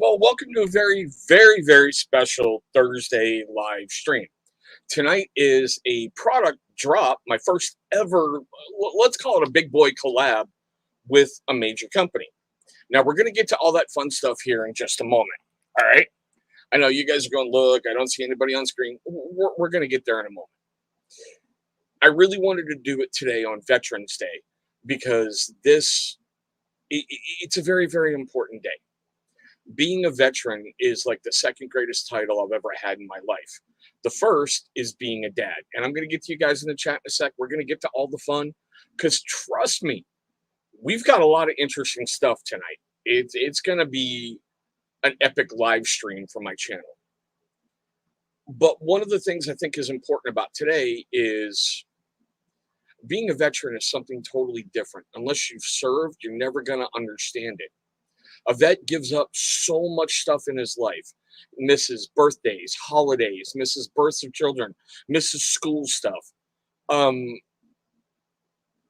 Well, welcome to a very, very, very special Thursday live stream. Tonight is a product drop, my first ever, let's call it a big boy collab with a major company. Now, we're going to get to all that fun stuff here in just a moment. All right. I know you guys are going, look, I don't see anybody on screen. We're going to get there in a moment. I really wanted to do it today on Veterans Day because it's a very, very important day. Being a veteran is like the second greatest title I've ever had in my life. The first is being a dad. And I'm going to get to you guys in the chat in a sec. We're going to get to all the fun because trust me, we've got a lot of interesting stuff tonight. It's going to be an epic live stream from my channel. But one of the things I think is important about today is being a veteran is something totally different. Unless you've served, you're never going to understand it. A vet gives up so much stuff in his life, misses birthdays, holidays, misses births of children, misses school stuff.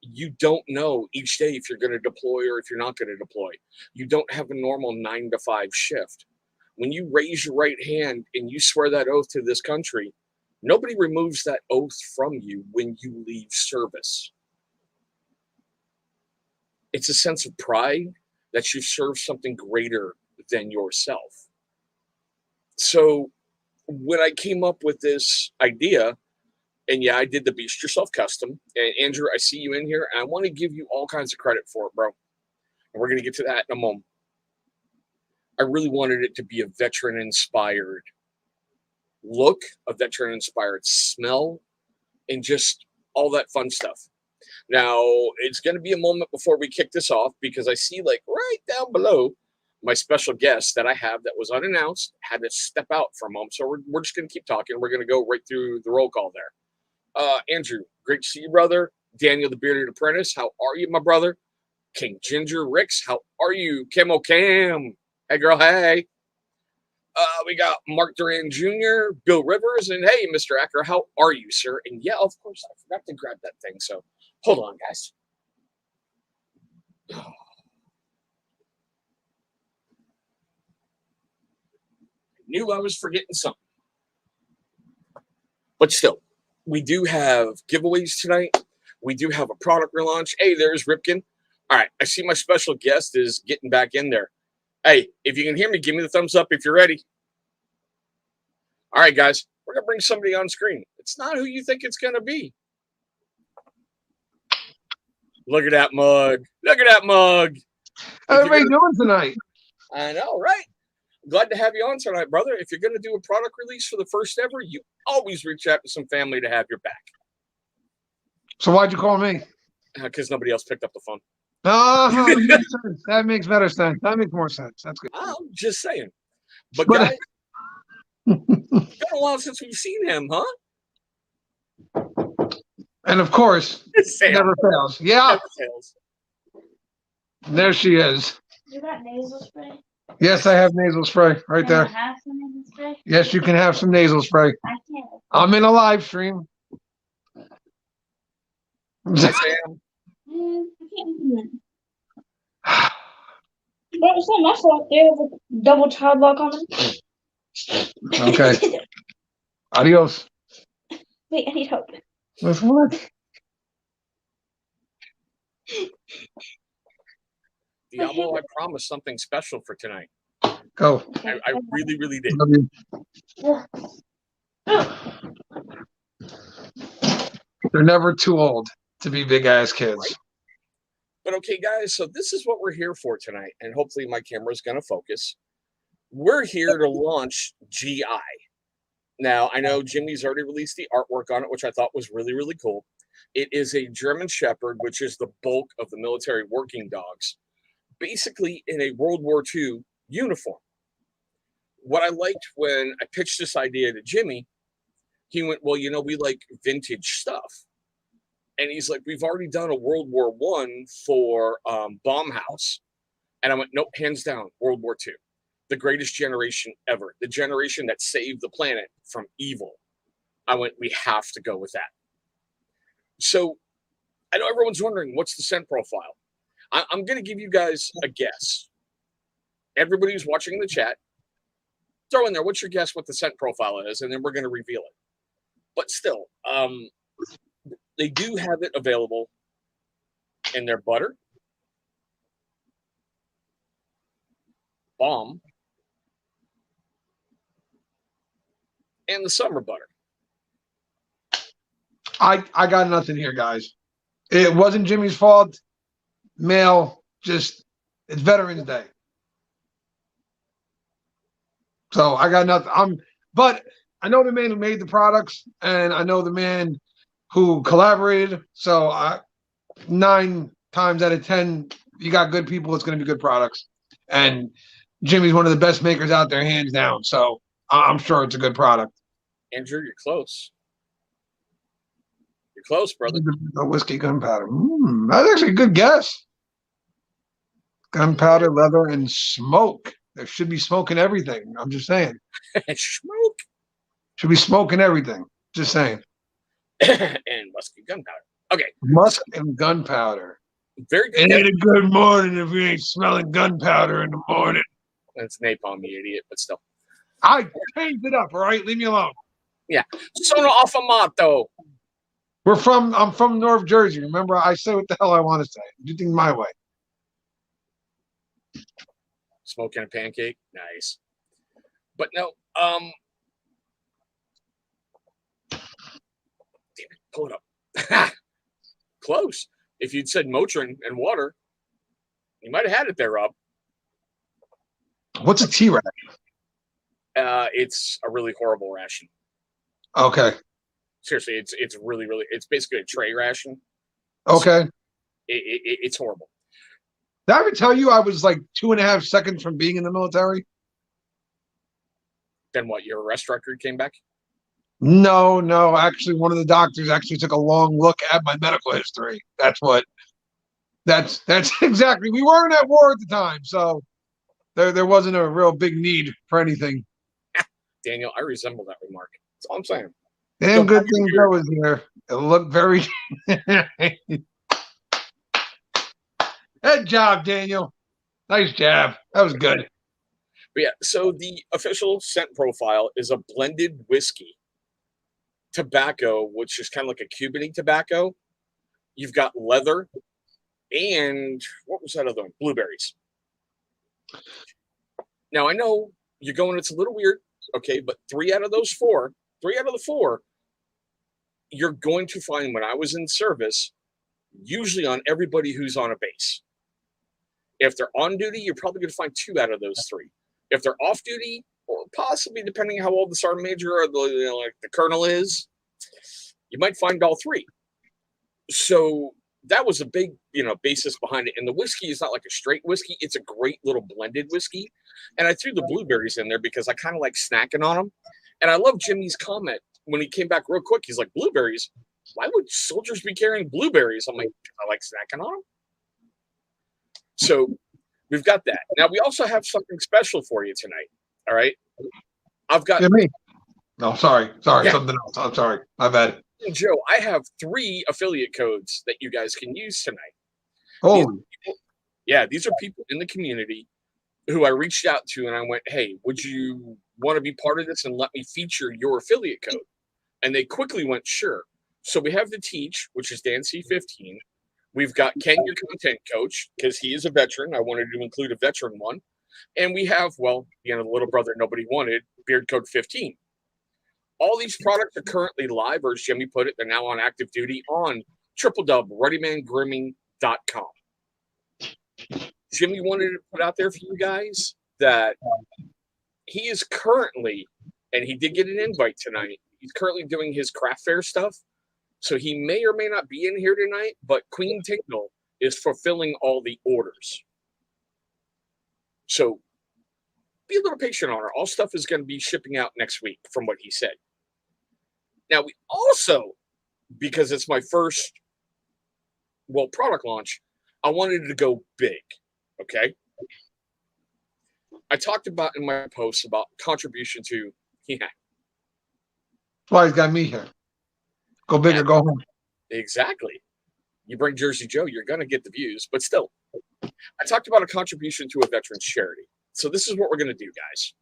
You don't know each day if you're going to deploy or if you're not going to deploy. You don't have a normal 9-to-5 shift. When you raise your right hand and you swear that oath to this country, nobody removes that oath from you when you leave service. It's a sense of pride that you serve something greater than yourself. So when I came up with this idea, and yeah, I did the Beast Yourself custom, and Andrew, I see you in here, and I want to give you all kinds of credit for it, bro. And we're going to get to that in a moment. I really wanted it to be a veteran-inspired look, a veteran-inspired smell, and just all that fun stuff. Now, it's going to be a moment before we kick this off because I see, like, right down below, my special guest that I have that was unannounced had to step out for a moment. So we're just going to keep talking. We're going to go right through the roll call there. Andrew, great to see you, brother. Daniel, the Bearded Apprentice, how are you, my brother? King Ginger Ricks, how are you? Camo Cam, hey, girl, hey. We got Mark Duran Jr., Bill Rivers, and hey, Mr. Acker, how are you, sir? And yeah, of course, I forgot to grab that thing, so hold on, guys. I knew I was forgetting something. But still, we do have giveaways tonight. We do have a product relaunch. Hey, there's Ripken. All right, I see my special guest is getting back in there. Hey, if you can hear me, give me the thumbs up if you're ready. All right, guys, we're going to bring somebody on screen. It's not who you think it's going to be. Look at that mug. Look at that mug. How are you doing tonight? I know, right? Glad to have you on tonight, brother. If you're going to do a product release for the first ever, you always reach out to some family to have your back. So why'd you call me? Because nobody else picked up the phone. Oh, that makes better sense. That makes more sense. That's good. I'm just saying. But guys, it's been a while since we've seen him, huh? And of course, it never fails. Yeah. Never fails. There she is. You got nasal spray? Yes, I have nasal spray right Can I there. have some nasal spray? Yes, you can have some nasal spray. I can't. I'm in a live stream. Hi, Sam. I can't do it. But it's not my fault. They have a double child lock on them. Okay. Adios. Wait, I need help. With what? Diablo, I promised something special for tonight. Go. I really, really did. Love you. They're never too old to be big ass kids. Right. But okay, guys, so this is what we're here for tonight, and hopefully my camera is going to focus. We're here to launch GI. Now, I know Jimmy's already released the artwork on it, which I thought was really, really cool. It is a German Shepherd, which is the bulk of the military working dogs, basically in a World War II uniform. What I liked when I pitched this idea to Jimmy, he went, well, you know, we like vintage stuff. And he's like, we've already done a World War I for Baumhaus. And I went, nope, hands down, World War II. The greatest generation ever. The generation that saved the planet from evil. I went, we have to go with that. So I know everyone's wondering, what's the scent profile? I'm going to give you guys a guess. Everybody who's watching in the chat, throw in there, what's your guess what the scent profile is, and then we're going to reveal it. But still, they do have it available in their butter, balm, and the summer butter. I got nothing here, guys. It wasn't Jimmy's fault. Mail, just it's Veterans Day. So I got nothing. But I know the man who made the products, and I know the man who collaborated. So 9 times out of 10, you got good people. It's going to be good products. And Jimmy's one of the best makers out there, hands down. So I'm sure it's a good product. Andrew, you're close. You're close, brother. The whiskey gunpowder. That's actually a good guess. Gunpowder, leather, and smoke. There should be smoke in everything. I'm just saying. Smoke. Should be smoke in everything. Just saying. And musky gunpowder. Okay. Musk and gunpowder. Very good. It ain't a good morning if you ain't smelling gunpowder in the morning. That's napalm, you idiot, but still. I changed it up, all right? Leave me alone. Yeah. Sono afamato. I'm from North Jersey. Remember, I say what the hell I want to say. Do things my way. Smoking a pancake. Nice. But no, damn it, pull it up. Close. If you'd said Motrin and water, you might have had it there, Rob. What's a T-Rack? It's a really horrible ration. Okay. Seriously, it's really, really, it's basically a tray ration. Okay. So it's horrible. Did I ever tell you I was like 2.5 seconds from being in the military? Then what, your arrest record came back? No. Actually, one of the doctors actually took a long look at my medical history. That's exactly. We weren't at war at the time, so there wasn't a real big need for anything. Daniel, I resemble that remark. That's all I'm saying. Damn good thing Joe was here. It looked very. Good job, Daniel. Nice job. That was good. But yeah, so the official scent profile is a blended whiskey tobacco, which is kind of like a Cuban tobacco. You've got leather and what was that other one? Blueberries. Now I know you're going, it's a little weird, okay, but 3 out of the 4, you're going to find when I was in service, usually on everybody who's on a base. If they're on duty, you're probably going to find 2 out of those 3. If they're off duty, or possibly depending how old the sergeant major or the colonel is, you might find all 3. So that was a big, basis behind it. And the whiskey is not like a straight whiskey. It's a great little blended whiskey. And I threw the blueberries in there because I kind of like snacking on them. And I love Jimmy's comment when he came back real quick. He's like, blueberries? Why would soldiers be carrying blueberries? I'm like, I like snacking on them. So we've got that. Now, we also have something special for you tonight. All right. I've got. Me. No, sorry. Yeah. Something else. I'm sorry. My bad. Joe, I have 3 affiliate codes that you guys can use tonight. Oh. These are people in the community who I reached out to and I went, hey, would you want to be part of this and let me feature your affiliate code? And they quickly went, sure. So we have the Teach, which is Dan C15. We've got Ken, your content coach, because he is a veteran. I wanted to include a veteran one. And we have, the little brother nobody wanted, Beard Code 15. All these products are currently live, or as Jimmy put it, they're now on active duty on www.ReadyManGrimming.com. Jimmy wanted to put out there for you guys that he is currently, and he did get an invite tonight, he's currently doing his craft fair stuff. So he may or may not be in here tonight, but Queen Tingle is fulfilling all the orders. So be a little patient on her. All stuff is going to be shipping out next week from what he said. Now, we also, because it's my first, product launch, I wanted to go big, okay? I talked about in my posts about contribution to, That's why he's got me here. Go big or go home. Exactly. You bring Jersey Joe, you're going to get the views. But still, I talked about a contribution to a veterans charity. So this is what we're going to do, guys.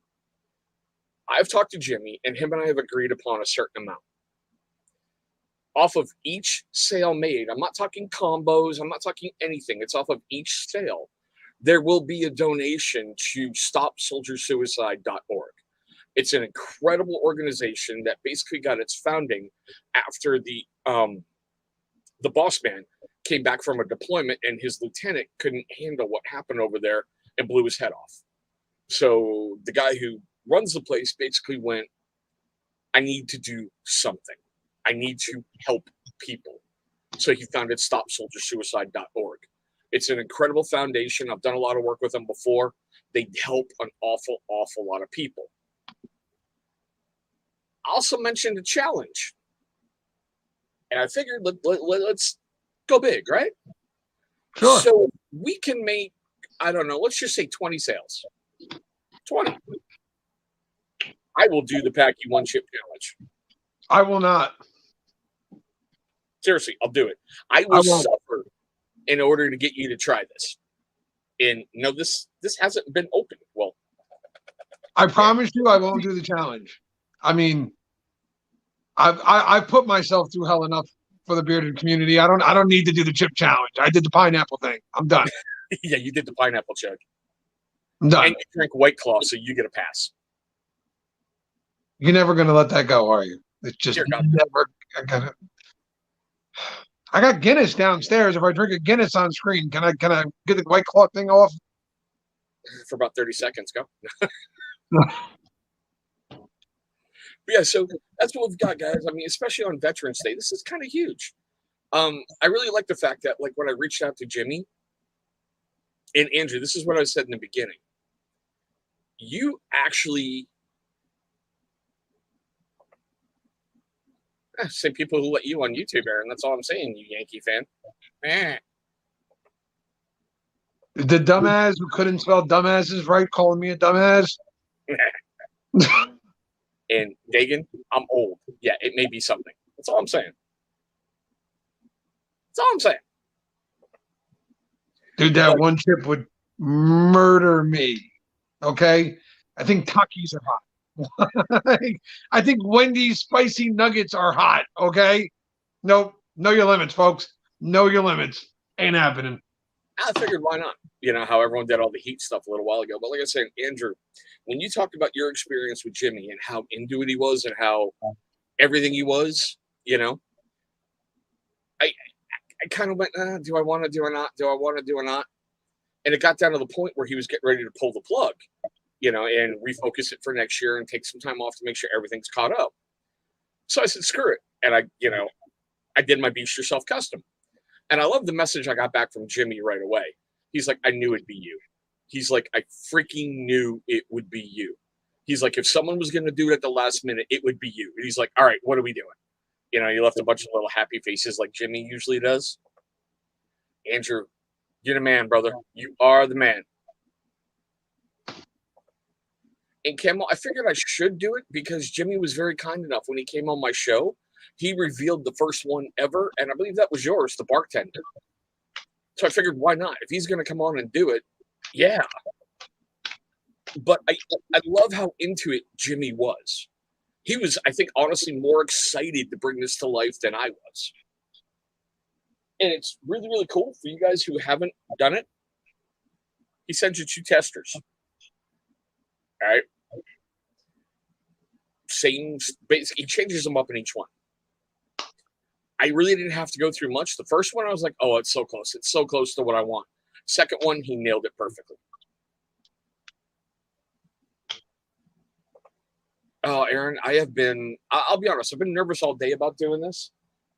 I've talked to Jimmy, and him and I have agreed upon a certain amount. Off of each sale made, I'm not talking combos, I'm not talking anything. It's off of each sale. There will be a donation to StopSoldierSuicide.org. It's an incredible organization that basically got its founding after the boss man came back from a deployment and his lieutenant couldn't handle what happened over there and blew his head off. So the guy who runs the place basically went, I need to do something. I need to help people. So he founded StopSoldierSuicide.org. It's an incredible foundation. I've done a lot of work with them before. They help an awful, awful lot of people. I also mentioned a challenge. And I figured let's go big, right? Sure. So we can make, I don't know, let's just say 20 sales. 20. I will do the Packy One Chip Challenge. I will not. Seriously, I'll do it. I will suffer in order to get you to try this. And no, this hasn't been opened. Well, I promise you, I won't do the challenge. I mean, I've put myself through hell enough for the bearded community. I don't need to do the chip challenge. I did the pineapple thing. I'm done. Yeah, you did the pineapple chug. I'm done. And you drink White Claw, so you get a pass. You're never gonna let that go, are you? It's just never. I got Guinness downstairs. If I drink a Guinness on screen, can I get the White Claw thing off? For about 30 seconds, go. Yeah, so that's what we've got, guys. I mean, especially on Veterans Day, this is kind of huge. I really like the fact that, like, when I reached out to Jimmy and Andrew, this is what I said in the beginning. You actually, same people who let you on YouTube, Aaron. That's all I'm saying, you Yankee fan. The dumbass who couldn't spell dumbasses right, calling me a dumbass. And Dagan, I'm old. Yeah, it may be something. That's all I'm saying. That's all I'm saying. Dude, that one chip would murder me. Okay? I think Takis are hot. I think Wendy's spicy nuggets are hot. Okay? Nope. Know your limits, folks. Know your limits. Ain't happening. I figured why not? You know, how everyone did all the heat stuff a little while ago. But like I said, Andrew, when you talked about your experience with Jimmy and how into it he was and how everything he was, you know, I kind of went, do I want to, do I not? Do I want to, do I not? And it got down to the point where he was getting ready to pull the plug, you know, and refocus it for next year and take some time off to make sure everything's caught up. So I said, screw it. And I did my Beast Yourself custom. And I love the message I got back from Jimmy right away. He's like, I knew it'd be you. He's like, I freaking knew it would be you. He's like, if someone was going to do it at the last minute, it would be you. And he's like, all right, what are we doing? You know, he left a bunch of little happy faces like Jimmy usually does. Andrew, you're the man, brother. You are the man. And Camel, I figured I should do it because Jimmy was very kind enough when he came on my show. He revealed the first one ever, and I believe that was yours, the bartender. So I figured, why not? If he's going to come on and do it, yeah. But I love how into it Jimmy was. He was, I think, honestly more excited to bring this to life than I was. And it's really, really cool for you guys who haven't done it. He sends you 2 testers. All right. Same, basically, he changes them up in each one. I really didn't have to go through much. The first one, I was like, oh, it's so close. It's so close to what I want. Second one, he nailed it perfectly. Oh, Aaron, I'll be honest, I've been nervous all day about doing this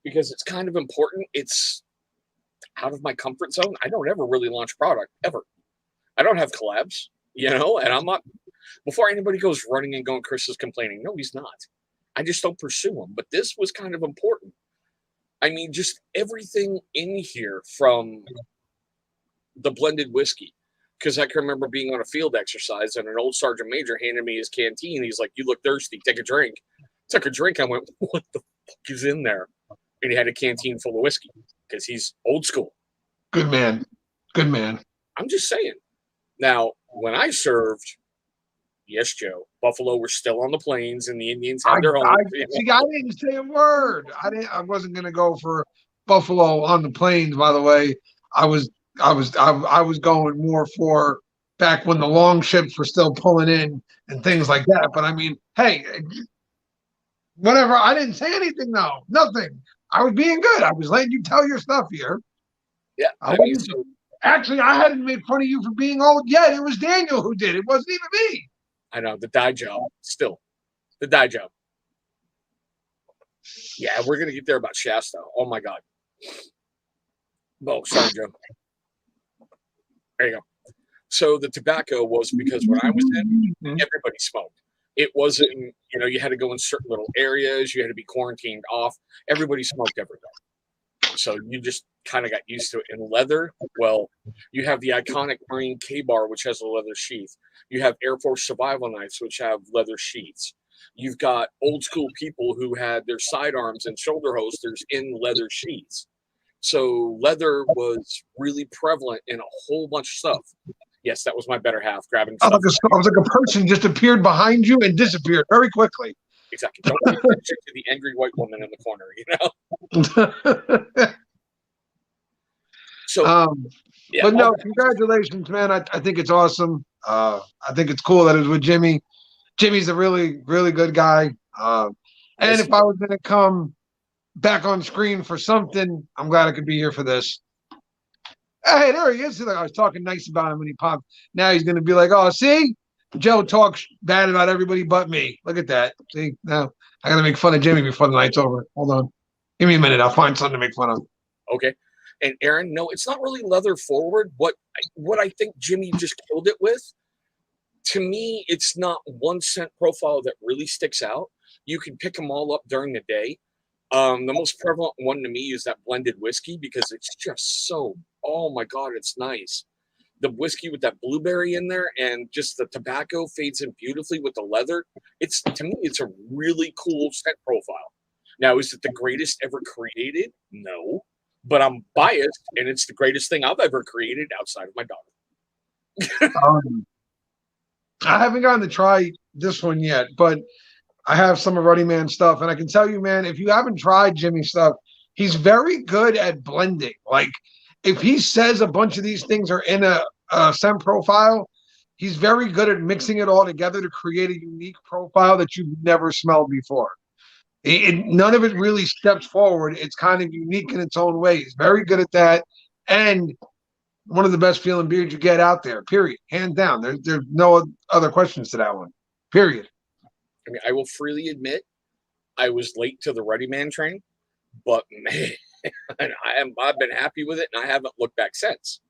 because it's kind of important. It's out of my comfort zone. I don't ever really launch product, ever. I don't have collabs, you know, and I'm not, before anybody goes running and going, Chris is complaining. No, he's not. I just don't pursue them. But this was kind of important. I mean, just everything in here from the blended whiskey. Because I can remember being on a field exercise and an old sergeant major handed me his canteen. He's like, you look thirsty. Take a drink. Took a drink. I went, what the fuck is in there? And he had a canteen full of whiskey because he's old school. Good man. Good man. I'm just saying. Now, when I served, Yes, Joe. Buffalo were still on the plains, and the Indians I, had their I home. see. I didn't say a word. I wasn't gonna go for Buffalo on the plains. By the way, I was. I was going more for back when the long ships were still pulling in and things like that. But I mean, hey, whatever. I didn't say anything though. Nothing. I was being good. I was letting you tell your stuff here. Yeah, I I mean, wasn't. so Actually, I hadn't made fun of you for being old yet. It was Daniel who did. It wasn't even me. I know the dye job. Still, the dye job. Yeah, we're gonna get there about Shasta. Oh my God. Oh, sorry, Joe. There you go. So the tobacco was because when I was in, everybody smoked. It wasn't, you had to go in certain little areas. You had to be quarantined off. Everybody smoked everywhere. So you just kind of got used to it. In leather, well, you have the iconic Marine K-Bar, which has a leather sheath. You have Air Force survival knives, which have leather sheaths. You've got old school people who had their sidearms and shoulder holsters in leather sheaths. So leather was really prevalent in a whole bunch of stuff. Yes, that was my better half grabbing I stuff. was like a person just appeared behind you and disappeared very quickly. Exactly. Don't pay attention to the angry white woman in the corner, So, yeah. But no, congratulations, man. I think it's awesome. I think it's cool that it was with Jimmy. Jimmy's a really, really good guy. And if I was going to come back on screen for something, I'm glad I could be here for this. Hey, there he is. I was talking nice about him when he popped. Now he's going to be like, oh, see? Joe talks bad about everybody but me. Look at that. See? Now I got to make fun of Jimmy before the night's over. Hold on. Give me a minute. I'll find something to make fun of. Okay. And Aaron, no, it's not really leather forward. What I think Jimmy just killed it with, to me, it's not 1 cent profile that really sticks out. You can pick them all up during the day. The most prevalent one to me is that blended whiskey because it's just so, oh my God, it's nice. The whiskey with that blueberry in there and just the tobacco fades in beautifully with the leather. To me, it's a really cool scent profile. Now, is it the greatest ever created? No, but I'm biased and it's the greatest thing I've ever created outside of my daughter. I haven't gotten to try this one yet, but I have some of Ruddy Man's stuff, and I can tell you, man, if you haven't tried Jimmy's stuff, he's very good at blending. Like, if he says a bunch of these things are in a scent profile, he's very good at mixing it all together to create a unique profile that you've never smelled before. None of it really steps forward. It's kind of unique in its own way. He's very good at that, and one of the best feeling beards you get out there, period. Hands down. There's no other questions to that one, period. I mean, I will freely admit I was late to the Ruddy Man train, but man, I've been happy with it and I haven't looked back since.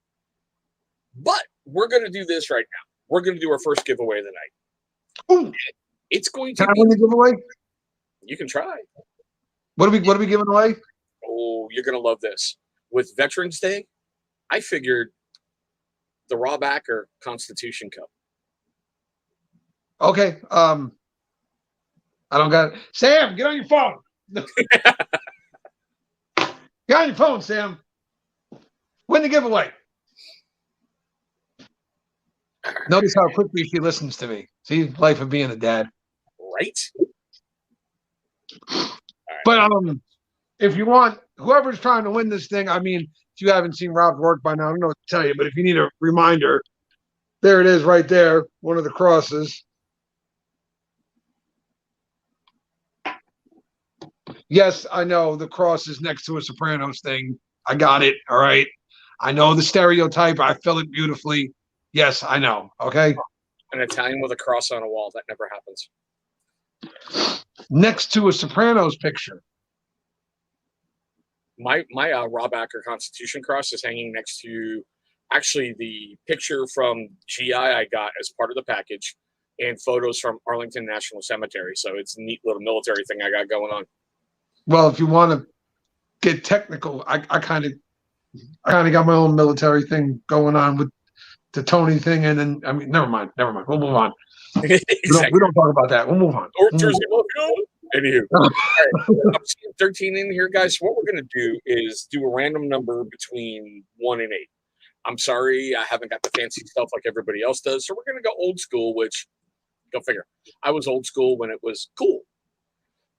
But we're going to do this right now. We're going to do our first giveaway of the night. Ooh. It's going to Can I win the giveaway? You can try. What are we giving away? Oh, you're going to love this. With Veterans Day, I figured the Rob Acker Constitution Cup. Okay. I don't got it. Sam, get on your phone. Get on your phone, Sam. Win the giveaway. Notice how quickly she listens to me. See, life of being a dad. Right? But if you want, whoever's trying to win this thing, I mean, if you haven't seen Rob's work by now, I don't know what to tell you, but if you need a reminder, there it is right there, one of the crosses. Yes, I know the cross is next to a Sopranos thing. I got it. All right. I know the stereotype. I fill it beautifully. Yes, I know. Okay. An Italian with a cross on a wall. That never happens. Next to a Sopranos picture. My Rob Acker Constitution cross is hanging next to actually the picture from GI I got as part of the package and photos from Arlington National Cemetery. So it's a neat little military thing I got going on. Well, if you want to get technical, I kind of got my own military thing going on with the Tony thing, and then I mean, never mind. We'll move on. Exactly. We don't talk about that. We'll move on. Anywho, right. I'm seeing 13 in here, guys. So what we're gonna do is do a random number between 1 and 8. I'm sorry, I haven't got the fancy stuff like everybody else does, so we're gonna go old school, which Go figure. I was old school when it was cool.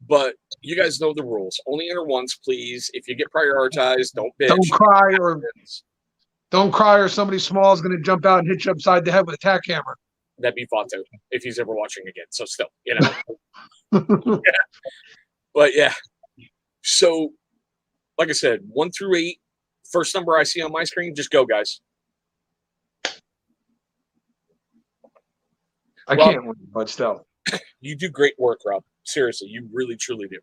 But you guys know the rules. Only enter once, please. If you get prioritized, don't bitch. Don't cry, or somebody small is going to jump out and hit you upside the head with a tack hammer. That'd be Vato if he's ever watching again. So still, you know. But yeah. So, like I said, 1 through 8, first number I see on my screen, just go, guys. I can't win, but still. You do great work, Rob. Seriously, you really, truly do.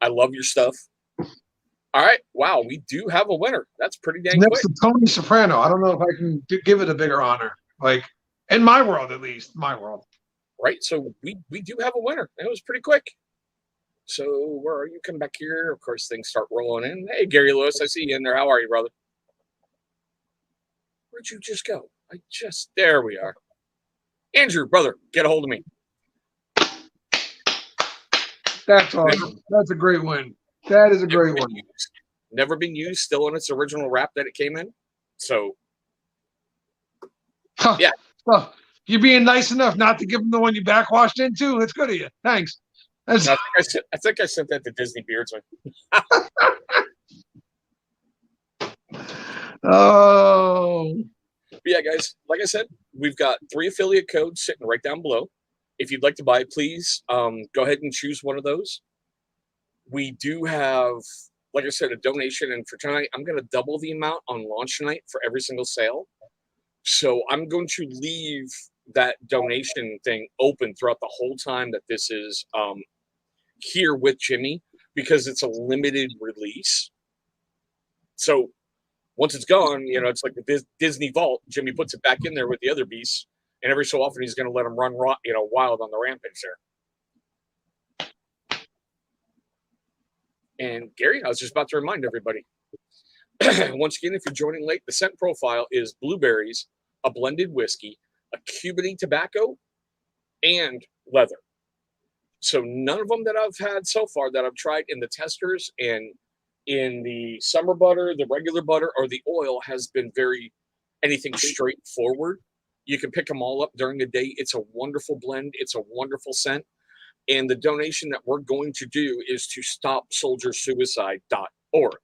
I love your stuff. All right. Wow, we do have a winner. That's pretty dang Next quick. to Tony Soprano. I don't know if I can give it a bigger honor. Like, in my world, at least. My world. Right. So we do have a winner. It was pretty quick. So where are you? Come back here. Of course, things start rolling in. Hey, Gary Lewis, I see you in there. How are you, brother? Where'd you just go? There we are. Andrew, brother, get a hold of me. That's awesome. That's a great win. That is a great one. Never been used, still in its original wrap that it came in. So, yeah. Well, you're being nice enough not to give them the one you backwashed into. That's good of you. Thanks. I think I sent that to Disney Beardsman. Oh. But yeah, guys, like I said, we've got 3 affiliate codes sitting right down below. If you'd like to buy, please go ahead and choose one of those. We do have, like I said, a donation. And for tonight, I'm going to double the amount on launch night for every single sale. So I'm going to leave that donation thing open throughout the whole time that this is here with Jimmy, because it's a limited release. So once it's gone, you know, it's like the Disney Vault. Jimmy puts it back in there with the other beasts, and every so often he's going to let them run, you know, wild on the rampage there. And Gary, I was just about to remind everybody. Once again, if you're joining late, the scent profile is blueberries, a blended whiskey, a Cubany tobacco, and leather. So none of them that I've had so far that I've tried in the testers and in the summer butter, the regular butter, or the oil has been anything straightforward. You can pick them all up during the day. It's a wonderful blend. It's a wonderful scent. And the donation that we're going to do is to stopsoldiersuicide.org.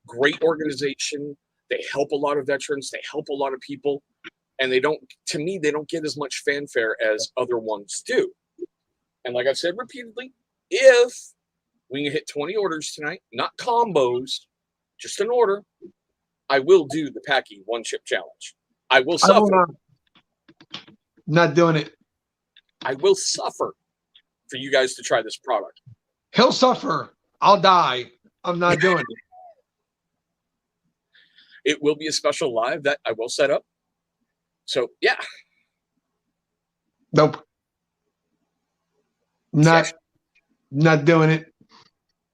Great organization. They help a lot of veterans. They help a lot of people. And they don't get as much fanfare as other ones do. And like I've said repeatedly, if we can hit 20 orders tonight, not combos, just an order, I will do the Packy 1-chip challenge. I will suffer. Not doing it. I will suffer for you guys to try this product. He'll suffer. I'll die. I'm not doing it. It will be a special live that I will set up. So, yeah. Nope. Not doing it.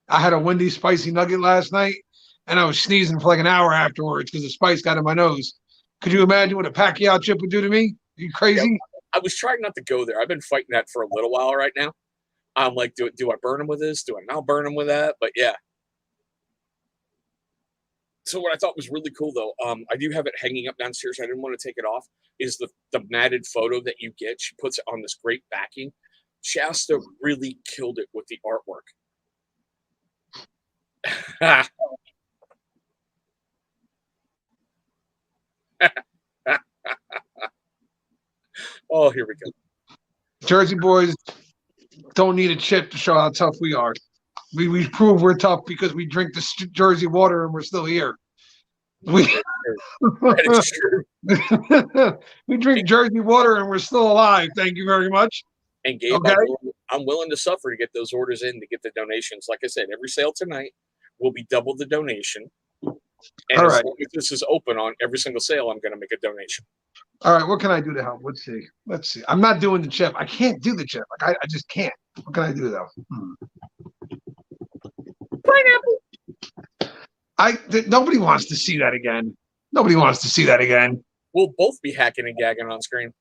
I had a Wendy's spicy nugget last night, and I was sneezing for like an hour afterwards because the spice got in my nose. Could you imagine what a Pacquiao chip would do to me? Are you crazy? Yeah, I was trying not to go there. I've been fighting that for a little while right now. I'm like, do I burn them with this? Do I not burn them with that? But yeah. So what I thought was really cool, though, I do have it hanging up downstairs. I didn't want to take it off. Is the matted photo that you get? She puts it on this great backing. Shasta really killed it with the artwork. Oh, here we go. Jersey boys don't need a chip to show how tough we are. We prove we're tough because we drink the Jersey water and we're still here. That is true. We drink Jersey water and we're still alive. Thank you very much. And Gabe, okay. I'm willing to suffer to get those orders in, to get the donations. Like I said, every sale tonight will be double the donation. And all as right. long as this is open on every single sale, I'm going to make a donation. All right. What can I do to help? Let's see. I'm not doing the chip. I can't do the chip. Like I just can't. What can I do though? Pineapple. Nobody wants to see that again. Nobody wants to see that again. We'll both be hacking and gagging on screen.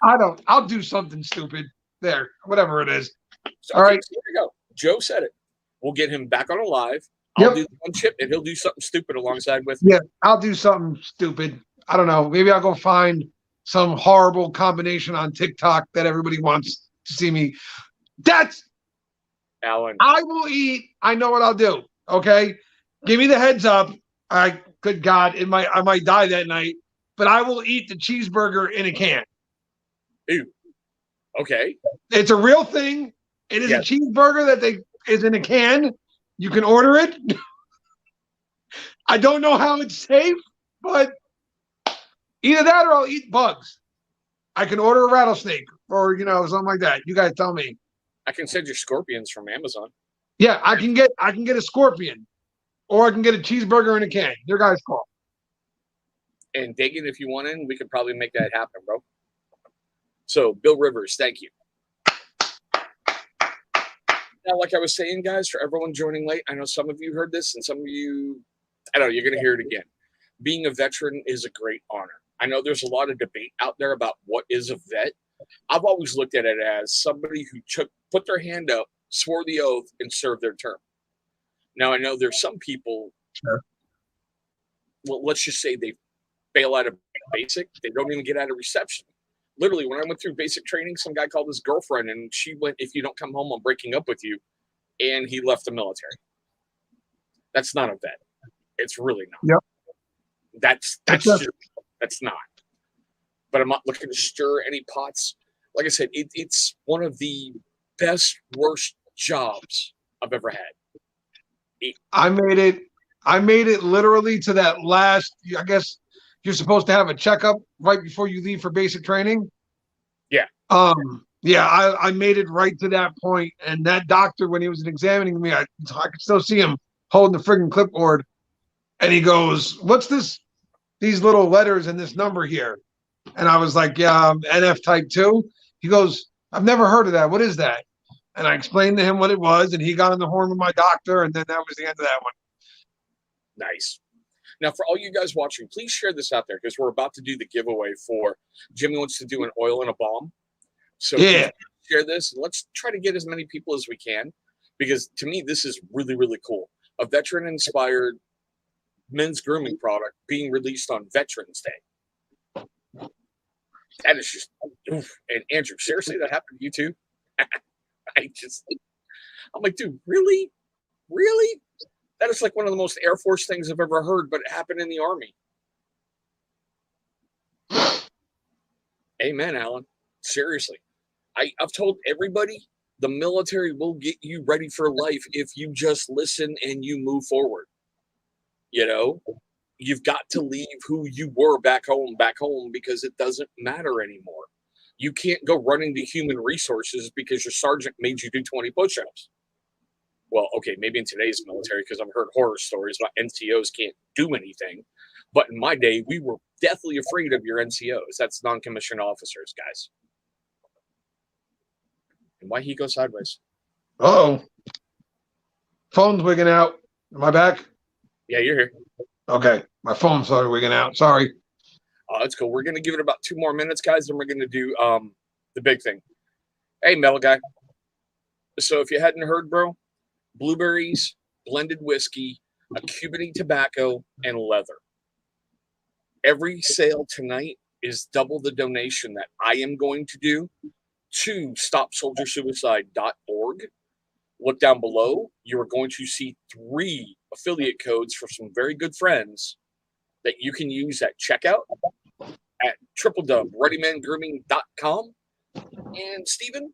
I'll do something stupid. There, whatever it is. So, all right. So here we go. Joe said it. We'll get him back on a live. I'll do the 1 chip, and he'll do something stupid alongside with. Yeah, I'll do something stupid. I don't know. Maybe I'll go find some horrible combination on TikTok that everybody wants to see me. That's Alan. I will eat. I know what I'll do. Okay, give me the heads up. Good God, I might die that night, but I will eat the cheeseburger in a can. Ew. Okay. It's a real thing. It is a Yes. cheeseburger that is in a can. You can order it. I don't know how it's safe, but either that or I'll eat bugs. I can order a rattlesnake or something like that. You guys tell me. I can send you scorpions from Amazon. Yeah, I can get a scorpion, or I can get a cheeseburger in a can. Your guys' call. And Dagan, if you want in, we could probably make that happen, bro. So, Bill Rivers, thank you. Now, like I was saying, guys, for everyone joining late, I know some of you heard this, and some of you, I don't know, you're going to hear it again. Being a veteran is a great honor. I know there's a lot of debate out there about what is a vet. I've always looked at it as somebody who put their hand up, swore the oath, and served their term. Now, I know there's some people, Sure. Well, let's just say they bail out of basic. They don't even get out of reception. Literally, when I went through basic training, some guy called his girlfriend, and she went, "If you don't come home, I'm breaking up with you." And he left the military. That's not a vet. It's really not. Yep. That's not. But I'm not looking to stir any pots. Like I said, it's one of the best, worst jobs I've ever had. I made it literally to that last. I guess you're supposed to have a checkup right before you leave for basic training. Yeah. Yeah. I made it right to that point, and that doctor, when he was examining me, I could still see him holding the friggin' clipboard, and he goes, "What's this? These little letters and this number here?" And I was like, "Yeah, I'm NF type 2." He goes, "I've never heard of that. What is that?" And I explained to him what it was, and he got on the horn with my doctor, and then that was the end of that one. Nice. Now, for all you guys watching, please share this out there because we're about to do the giveaway for Jimmy wants to do an oil and a balm. So Yeah. share this. And let's try to get as many people as we can because to me, this is really, really cool. A veteran-inspired men's grooming product being released on Veterans Day. That is just, oof. And Andrew, seriously, that happened to you too? I'm like, dude, really? Really? That is like one of the most Air Force things I've ever heard, but it happened in the Army. Amen, Alan. Seriously. I've told everybody the military will get you ready for life if you just listen and you move forward. You've got to leave who you were back home because it doesn't matter anymore. You can't go running to human resources because your sergeant made you do 20 push-ups. Well, okay, maybe in today's military, because I've heard horror stories about NCOs can't do anything. But in my day, we were deathly afraid of your NCOs. That's non-commissioned officers, guys. And why he go sideways? Oh, phone's wigging out. Am I back? Yeah, you're here. Okay, my phone started wigging out. Sorry. That's cool. We're going to give it about 2 more minutes, guys, and we're going to do the big thing. Hey, metal guy. So if you hadn't heard, bro, blueberries, blended whiskey, a Cubany tobacco, and leather. Every sale tonight is double the donation that I am going to do to StopSoldierSuicide.org. Look down below. You are going to see 3 affiliate codes for some very good friends that you can use at checkout at www.readymangrooming.com. And Steven,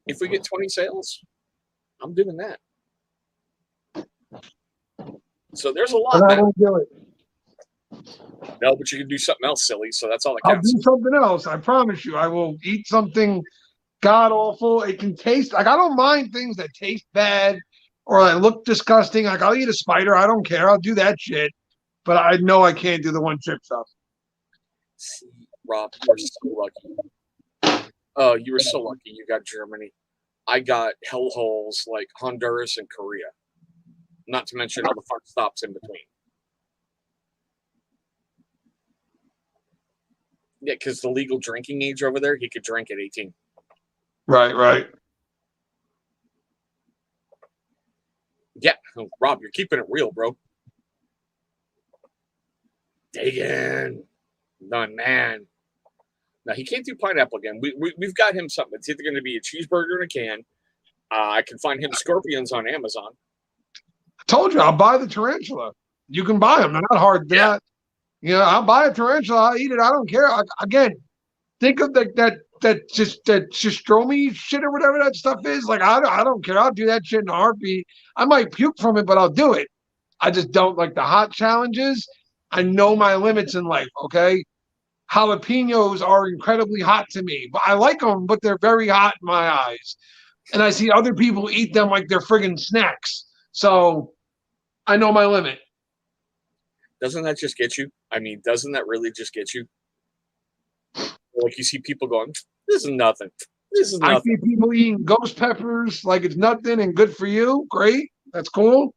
if we get 20 sales, I'm doing that. So there's a lot, I man. won't do it. No, but you can do something else silly, so that's all that I'll counts. do something else. I promise you. I will eat something god awful. It can taste like I don't mind things that taste bad or that look disgusting. Like I'll eat a spider. I don't care. I'll do that shit. But I know I can't do the one chip stuff. See, Rob, you were so lucky. Oh, you were so lucky. You got Germany. I got hellholes like Honduras and Korea. Not to mention all the fun stops in between. Yeah, because the legal drinking age over there, he could drink at 18. Right. Yeah, Rob, you're keeping it real, bro. Dagan. None, man. No, he can't do pineapple again. We've got him something. It's either going to be a cheeseburger in a can. I can find him scorpions on Amazon. I told you I'll buy the tarantula. You can buy them. They're not hard. They're not. You know, I'll buy a tarantula. I'll eat it. I don't care. Again, think of that pastrami shit or whatever that stuff is. Like I don't care. I'll do that shit in a heartbeat. I might puke from it, but I'll do it. I just don't like the hot challenges. I know my limits in life. Okay, jalapenos are incredibly hot to me, but I like them, but they're very hot in my eyes. And I see other people eat them like they're friggin' snacks. So I know my limit. Doesn't that just get you? I mean, doesn't that really just get you? Like you see people going, this is nothing. This is I nothing. see people eating ghost peppers like it's nothing and good for you. Great. That's cool.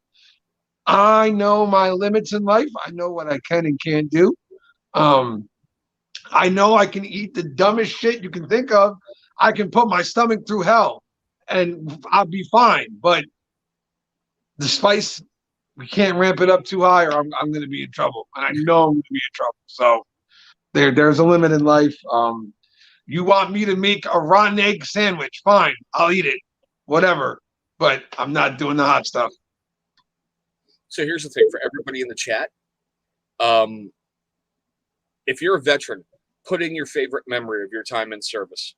I know my limits in life. I know what I can and can't do. I know I can eat the dumbest shit you can think of. I can put my stomach through hell and I'll be fine. But the spice, we can't ramp it up too high or I'm going to be in trouble. And I know I'm going to be in trouble. So there's a limit in life. You want me to make a rotten egg sandwich? Fine. I'll eat it. Whatever. But I'm not doing the hot stuff. So here's the thing for everybody in the chat. If you're a veteran, put in your favorite memory of your time in service.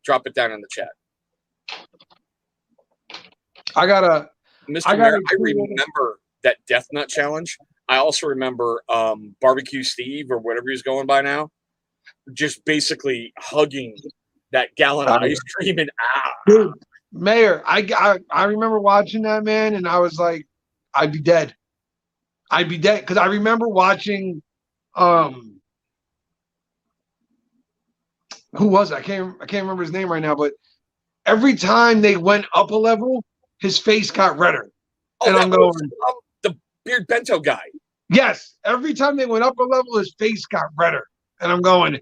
Drop it down in the chat. Mr. Mayor, I remember that Death Nut Challenge. I also remember Barbecue Steve or whatever he's going by now, just basically hugging that gallon of ice cream and Dude, Mayor, I remember watching that, man, and I was like, I'd be dead. I'd be dead because I remember watching. Who was it? I can't remember his name right now, but every time they went up a level, his face got redder. Oh, and I'm going, the beard bento guy. Yes, every time they went up a level, his face got redder, and I'm going,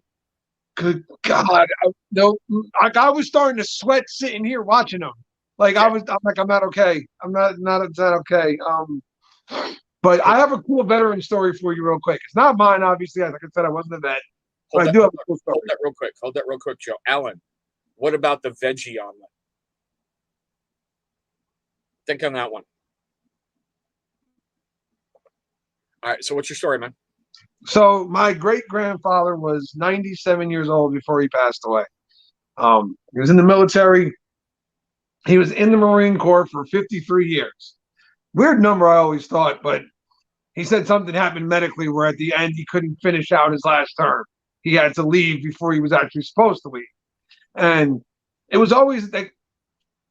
good God, I was starting to sweat sitting here watching him. Like I'm not okay. I'm not okay. But I have a cool veteran story for you, real quick. It's not mine, obviously. Like I said, I wasn't a vet. But I do have a cool story. Hold that real quick, Joe. Alan, what about the veggie omelet? Think on that one. All right. So what's your story, man? So my great grandfather was 97 years old before he passed away. He was in the military. He was in the Marine Corps for 53 years. Weird number, I always thought, but he said something happened medically where at the end he couldn't finish out his last term. He had to leave before he was actually supposed to leave. And it was always like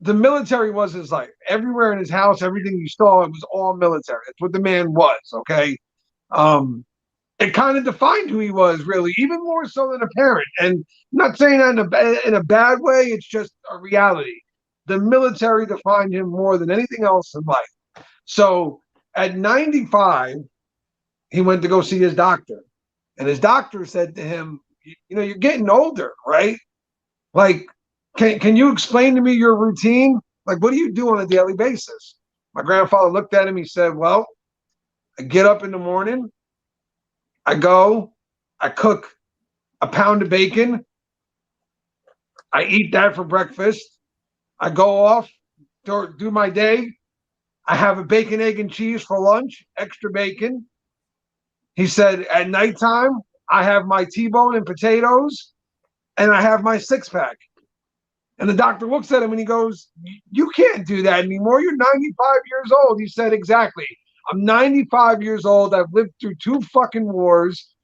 the military was his life. Everywhere in his house, everything you saw, it was all military. That's what the man was, okay? It kind of defined who he was, really, even more so than a parent. And I'm not saying that in a bad way, it's just a reality. The military defined him more than anything else in life. So at 95, he went to go see his doctor. And his doctor said to him, you know, you're getting older, right? Like, can you explain to me your routine? Like, what do you do on a daily basis? My grandfather looked at him. He said, well, I get up in the morning. I go, I cook a pound of bacon. I eat that for breakfast. I go off, do my day. I have a bacon, egg, and cheese for lunch, extra bacon. He said, at nighttime, I have my T-bone and potatoes, and I have my six-pack. And the doctor looks at him and he goes, you can't do that anymore. You're 95 years old. He said, exactly. I'm 95 years old. I've lived through 2 fucking wars,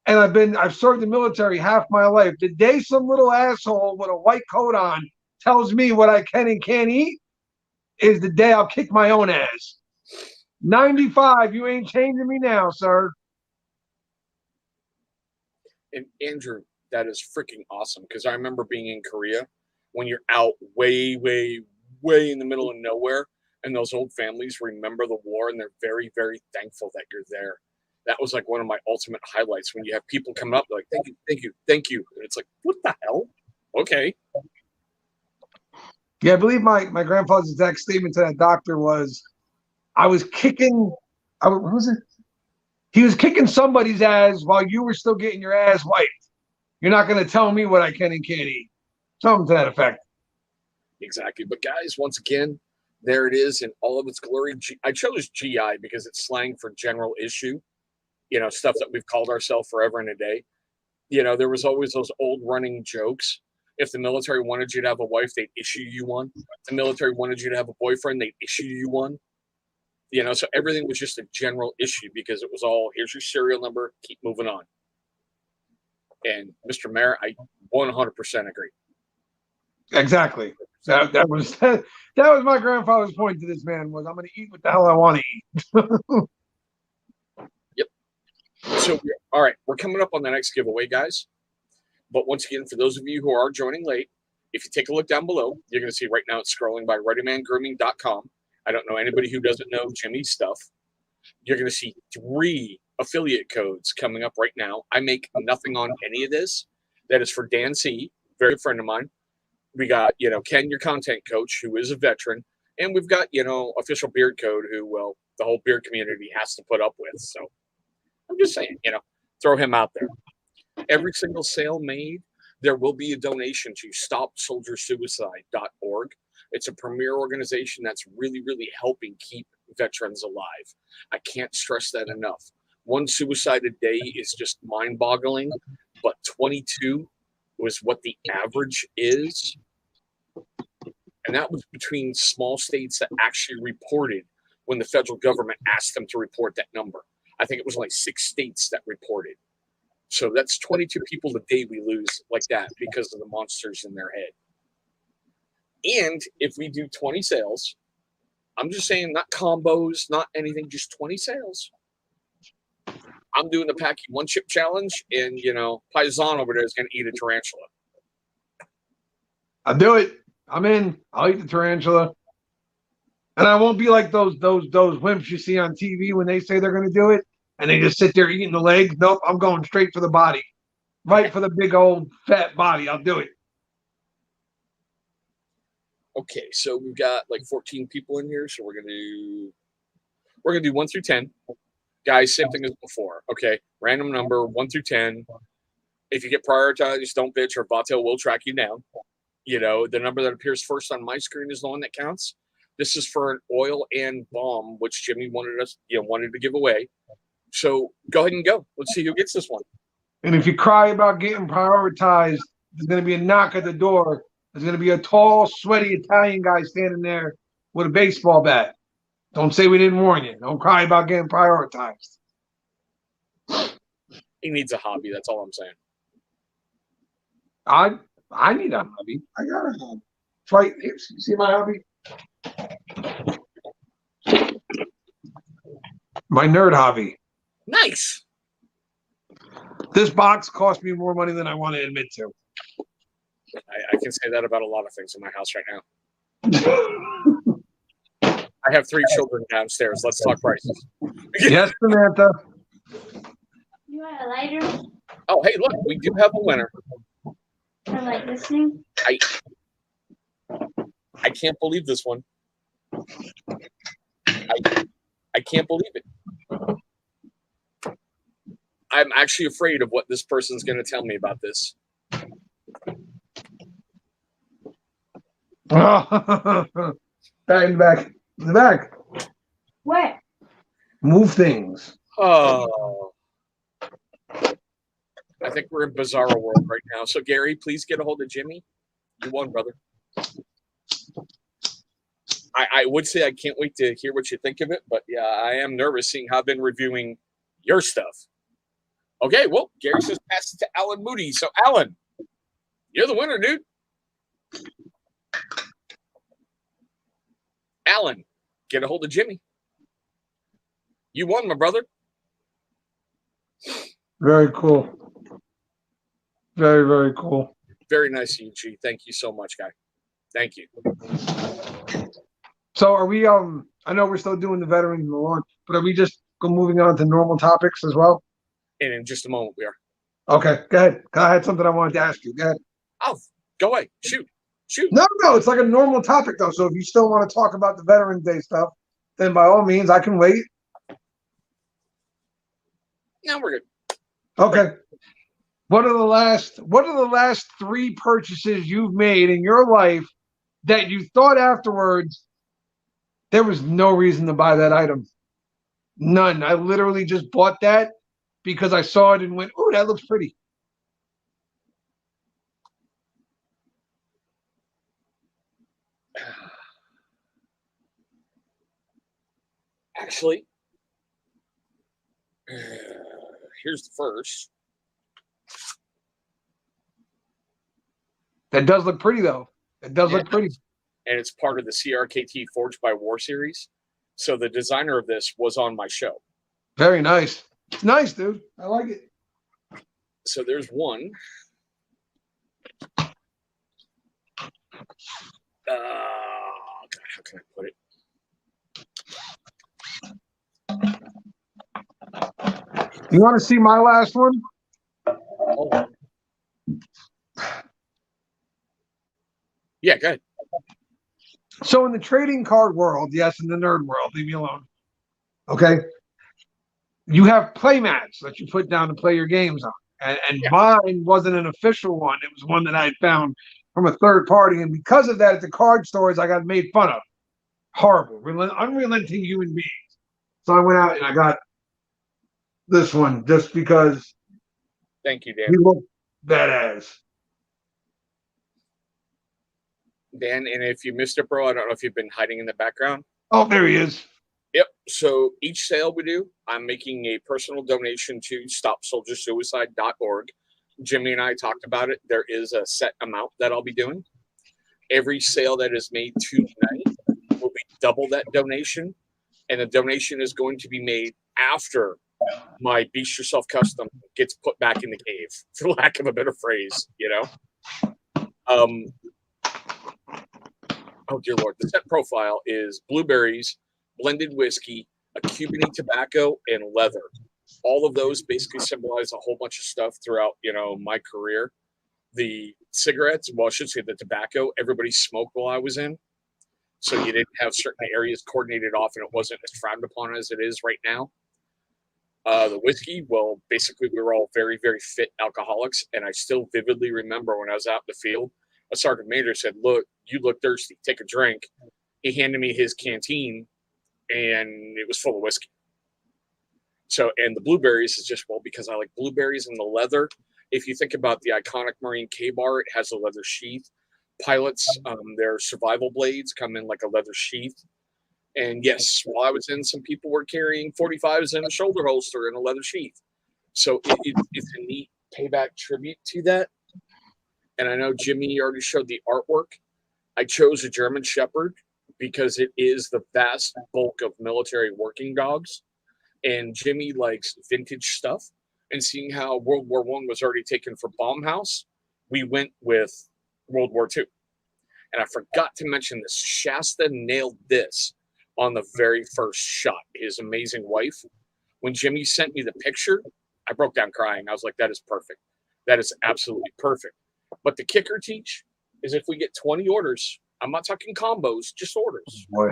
and I've served the military half my life. The day some little asshole with a white coat on tells me what I can and can't eat is the day I'll kick my own ass. 95, you ain't changing me now, sir. And Andrew, that is freaking awesome, because I remember being in Korea when you're out way, way, way in the middle of nowhere, and those old families remember the war, and they're very, very thankful that you're there. That was like one of my ultimate highlights, when you have people come up like, thank you, thank you, thank you. And it's like, what the hell? Okay. Yeah, I believe my grandfather's exact statement to that doctor was, I was kicking, what was it? He was kicking somebody's ass while you were still getting your ass wiped. You're not going to tell me what I can and can't eat. Something to that effect. Exactly. But guys, once again, there it is in all of its glory. I chose GI because it's slang for general issue, stuff that we've called ourselves forever and a day. There was always those old running jokes. If the military wanted you to have a wife, they'd issue you one. If the military wanted you to have a boyfriend, they'd issue you one. So everything was just a general issue because it was all, here's your serial number, keep moving on. And Mr. Mayor, I 100% agree. Exactly. That was my grandfather's point to this man was, I'm going to eat what the hell I want to eat. Yep. So, all right, we're coming up on the next giveaway, guys. But once again, for those of you who are joining late, if you take a look down below, you're going to see right now it's scrolling by ReadyManGrooming.com. I don't know anybody who doesn't know Jimmy's stuff. You're going to see 3 affiliate codes coming up right now. I make nothing on any of this. That is for Dan C., very good friend of mine. We got, Ken, your content coach, who is a veteran. And we've got, official beard code, who, well, the whole beard community has to put up with. So I'm just saying, throw him out there. Every single sale made, there will be a donation to StopSoldierSuicide.org. It's a premier organization that's really, really helping keep veterans alive. I can't stress that enough. 1 suicide a day is just mind-boggling, but 22 was what the average is. And that was between small states that actually reported when the federal government asked them to report that number. I think it was like 6 states that reported. So that's 22 people a day we lose like that because of the monsters in their head. And if we do 20 sales, I'm just saying, not combos, not anything, just 20 sales. I'm doing the Packy 1 chip challenge, and Paisan over there is going to eat a tarantula. I'll do it. I'm in. I'll eat the tarantula, and I won't be like those wimps you see on TV when they say they're going to do it, and they just sit there eating the legs. Nope, I'm going straight for the body, right for the big old fat body. I'll do it. Okay, so we've got like 14 people in here, so we're gonna do 1 through 10. Guys, same thing as before. Okay, random number 1 through 10. If you get prioritized, don't bitch, or Vatel will track you down. The number that appears first on my screen is the one that counts. This is for an oil and balm, which Jimmy wanted to give away. So go ahead and go. Let's see who gets this one. And if you cry about getting prioritized, there's going to be a knock at the door. There's going to be a tall, sweaty Italian guy standing there with a baseball bat. Don't say we didn't warn you. Don't cry about getting prioritized. He needs a hobby. That's all I'm saying. I need a hobby. I got a hobby. It's right here. See my hobby? My nerd hobby. Nice. This box cost me more money than I want to admit to. I can say that about a lot of things in my house right now. I have 3 children downstairs. Let's talk prices. Yes, Samantha. You want a lighter? Oh, hey, look, we do have a winner. I like listening. I can't believe this one. I can't believe it. I'm actually afraid of what this person's going to tell me about this. Back in the back. In the back. What? Move things. Oh. I think we're in bizarre world right now. So, Gary, please get a hold of Jimmy. You won, brother. I would say I can't wait to hear what you think of it, but yeah, I am nervous seeing how I've been reviewing your stuff. Okay, well, Gary says pass it to Alan Moody. So, Alan, you're the winner, dude. Alan, get a hold of Jimmy. You won, my brother. Very cool. Very, very cool. Very nice of you, G. Thank you so much, guy. Thank you. So are we I know we're still doing the veterans and the lawn, but are we just moving on to normal topics as well? And in just a moment we are. Okay, go ahead. I had something I wanted to ask you. Go ahead. Oh, go away. Shoot. No, it's like a normal topic though. So if you still want to talk about the Veterans Day stuff, then by all means I can wait. Now we're good. Okay. What are the last 3 purchases you've made in your life that you thought afterwards there was no reason to buy that item? None. I literally just bought that because I saw it and went, "Oh, that looks pretty." Actually, here's the first. That does look pretty, though. It does look pretty. And it's part of the CRKT Forged by War series. So the designer of this was on my show. Very nice. It's nice, dude. I like it. So there's one. God, how can I put it? You want to see my last one? Oh. Yeah, go ahead. So in the trading card world, yes, in the nerd world, leave me alone. Okay. You have play mats that you put down to play your games on. And mine wasn't an official one. It was one that I had found from a third party. And because of that, at the card stores, I got made fun of. Horrible, unrelenting human beings. So I went out and I got this one just because. Thank you, Dan. He looked badass. Dan, and if you missed it, bro, I don't know if you've been hiding in the background. Oh, there he is. Yep. So each sale we do, I'm making a personal donation to StopSoldierSuicide.org. Jimmy and I talked about it. There is a set amount that I'll be doing. Every sale that is made tonight will be double that donation. And the donation is going to be made after my Beast Yourself custom gets put back in the cave, for lack of a better phrase, you know? Oh, dear Lord. The set profile is blueberries, blended whiskey, a Cubany tobacco, and leather. All of those basically symbolize a whole bunch of stuff throughout, you know, my career. The cigarettes, well, I should say the tobacco, everybody smoked while I was in. So you didn't have certain areas coordinated off, and it wasn't as frowned upon as it is right now. The whiskey, well, basically we were all very, very fit alcoholics, and I still vividly remember when I was out in the field, a sergeant major said, "Look, you look thirsty. Take a drink." He handed me his canteen, and it was full of whiskey. So, and the blueberries is just, well, because I like blueberries and the leather. If you think about the iconic Marine K-Bar, it has a leather sheath. Pilots, their survival blades come in like a leather sheath. And yes, while I was in, some people were carrying 45s in a shoulder holster and a leather sheath. So it's a neat payback tribute to that. And I know Jimmy already showed the artwork. I chose a German Shepherd because it is the vast bulk of military working dogs. And Jimmy likes vintage stuff. And seeing how World War I was already taken for Baumhaus, we went with World War II. And I forgot to mention this. Shasta nailed this on the very first shot. His amazing wife. When Jimmy sent me the picture, I broke down crying. I was like, that is perfect. That is absolutely perfect. But the kicker, Teach, is if we get 20 orders, I'm not talking combos, just orders. Boy.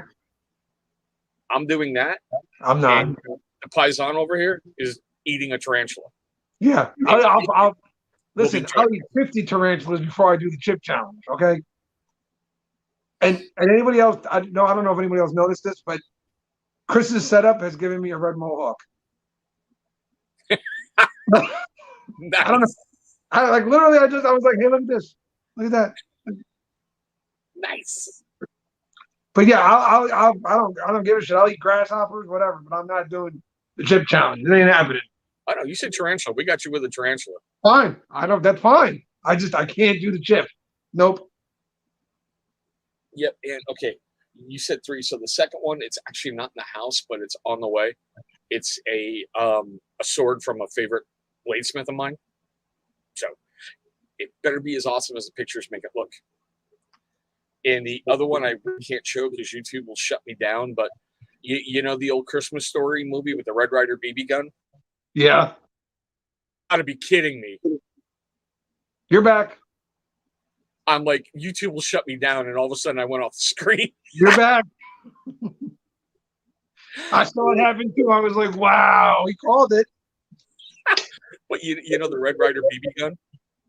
I'm doing that. I'm not. And the Paisan over here is eating a tarantula. Yeah. I'll listen, I'll eat 50 tarantulas before I do the chip challenge, okay? And anybody else, I don't know if anybody else noticed this, but Chris's setup has given me a red mohawk. Nice. I don't know. I like literally I was like, hey, look at this. Look at that. Nice. But yeah, I don't give a shit. I'll eat grasshoppers, whatever, but I'm not doing the chip challenge. It ain't happening. I know you said tarantula. We got you with a tarantula. Fine. That's fine. I can't do the chip. Nope. Yep. And okay, you said 3. So the second one, it's actually not in the house, but it's on the way. It's a sword from a favorite bladesmith of mine. So it better be as awesome as the pictures make it look. And the other one I really can't show because YouTube will shut me down. But you know the old Christmas Story movie with the Red Ryder BB gun? Yeah. Gotta be kidding me. You're back. I'm like, YouTube will shut me down, and all of a sudden I went off the screen. You're back. I saw it happen too. I was like, wow, he called it. But you know the Red Ryder BB gun?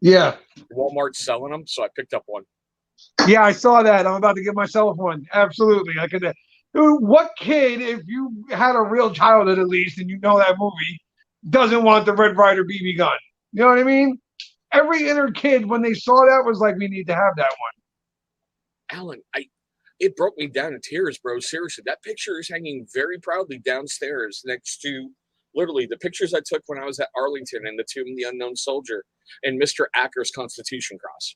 Yeah. Walmart's selling them, so I picked up one. Yeah, I saw that. I'm about to get myself one. Absolutely. I could. Dude, what kid, if you had a real childhood at least, and you know that movie, doesn't want the Red Ryder BB gun? You know what I mean? Every inner kid, when they saw that, was like, "We need to have that one." Alan, it broke me down in tears, bro. Seriously, that picture is hanging very proudly downstairs next to literally the pictures I took when I was at Arlington and the Tomb of the Unknown Soldier and Mr. Acker's Constitution Cross.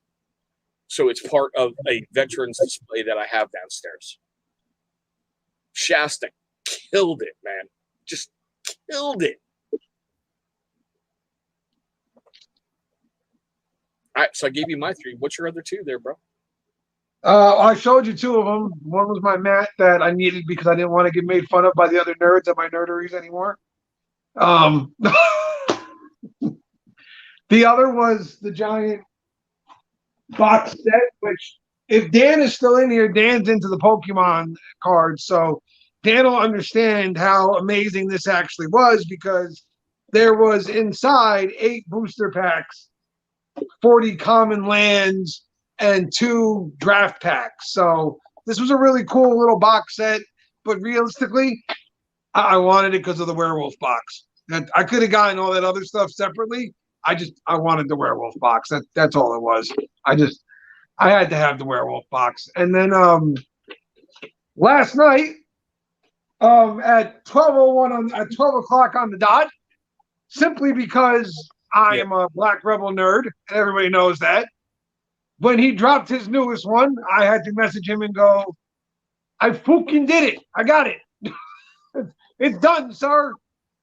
So it's part of a veterans display that I have downstairs. Shasta killed it, man. Just killed it. All right, so I gave you my 3. What's your other 2 there, bro? I showed you 2 of them. One was my mat that I needed because I didn't want to get made fun of by the other nerds at my nerderies anymore. The other was the giant box set, which if Dan is still in here, Dan's into the Pokemon cards. So Dan will understand how amazing this actually was, because there was inside 8 booster packs, 40 common lands, and 2 draft packs. So this was a really cool little box set, but realistically, I wanted it because of the werewolf box. I could have gotten all that other stuff separately. I wanted the werewolf box. That's all it was. I had to have the werewolf box. And then last night at 12:01 at 12 o'clock on the dot, simply because I am a Black Rebel nerd, and everybody knows that. When he dropped his newest one, I had to message him and go, "I fucking did it. I got it. It's done, sir.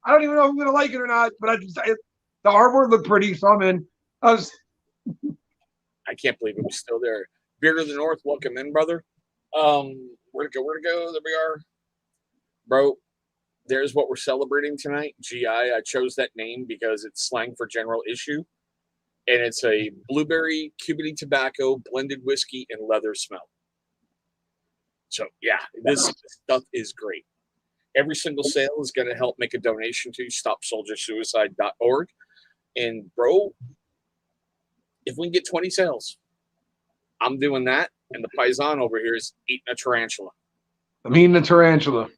I don't even know if I'm gonna like it or not, but the artwork looked pretty, so I'm in." I can't believe it was still there. Beard of the North, welcome in, brother. Where to go? There we are. Bro, there's what we're celebrating tonight. GI, I chose that name because it's slang for general issue. And it's a blueberry, Cubity tobacco, blended whiskey, and leather smell. So, yeah, this stuff is great. Every single sale is going to help make a donation to StopSoldierSuicide.org. And, bro, if we can get 20 sales, I'm doing that. And the Paisan over here is eating a tarantula. I'm eating a tarantula.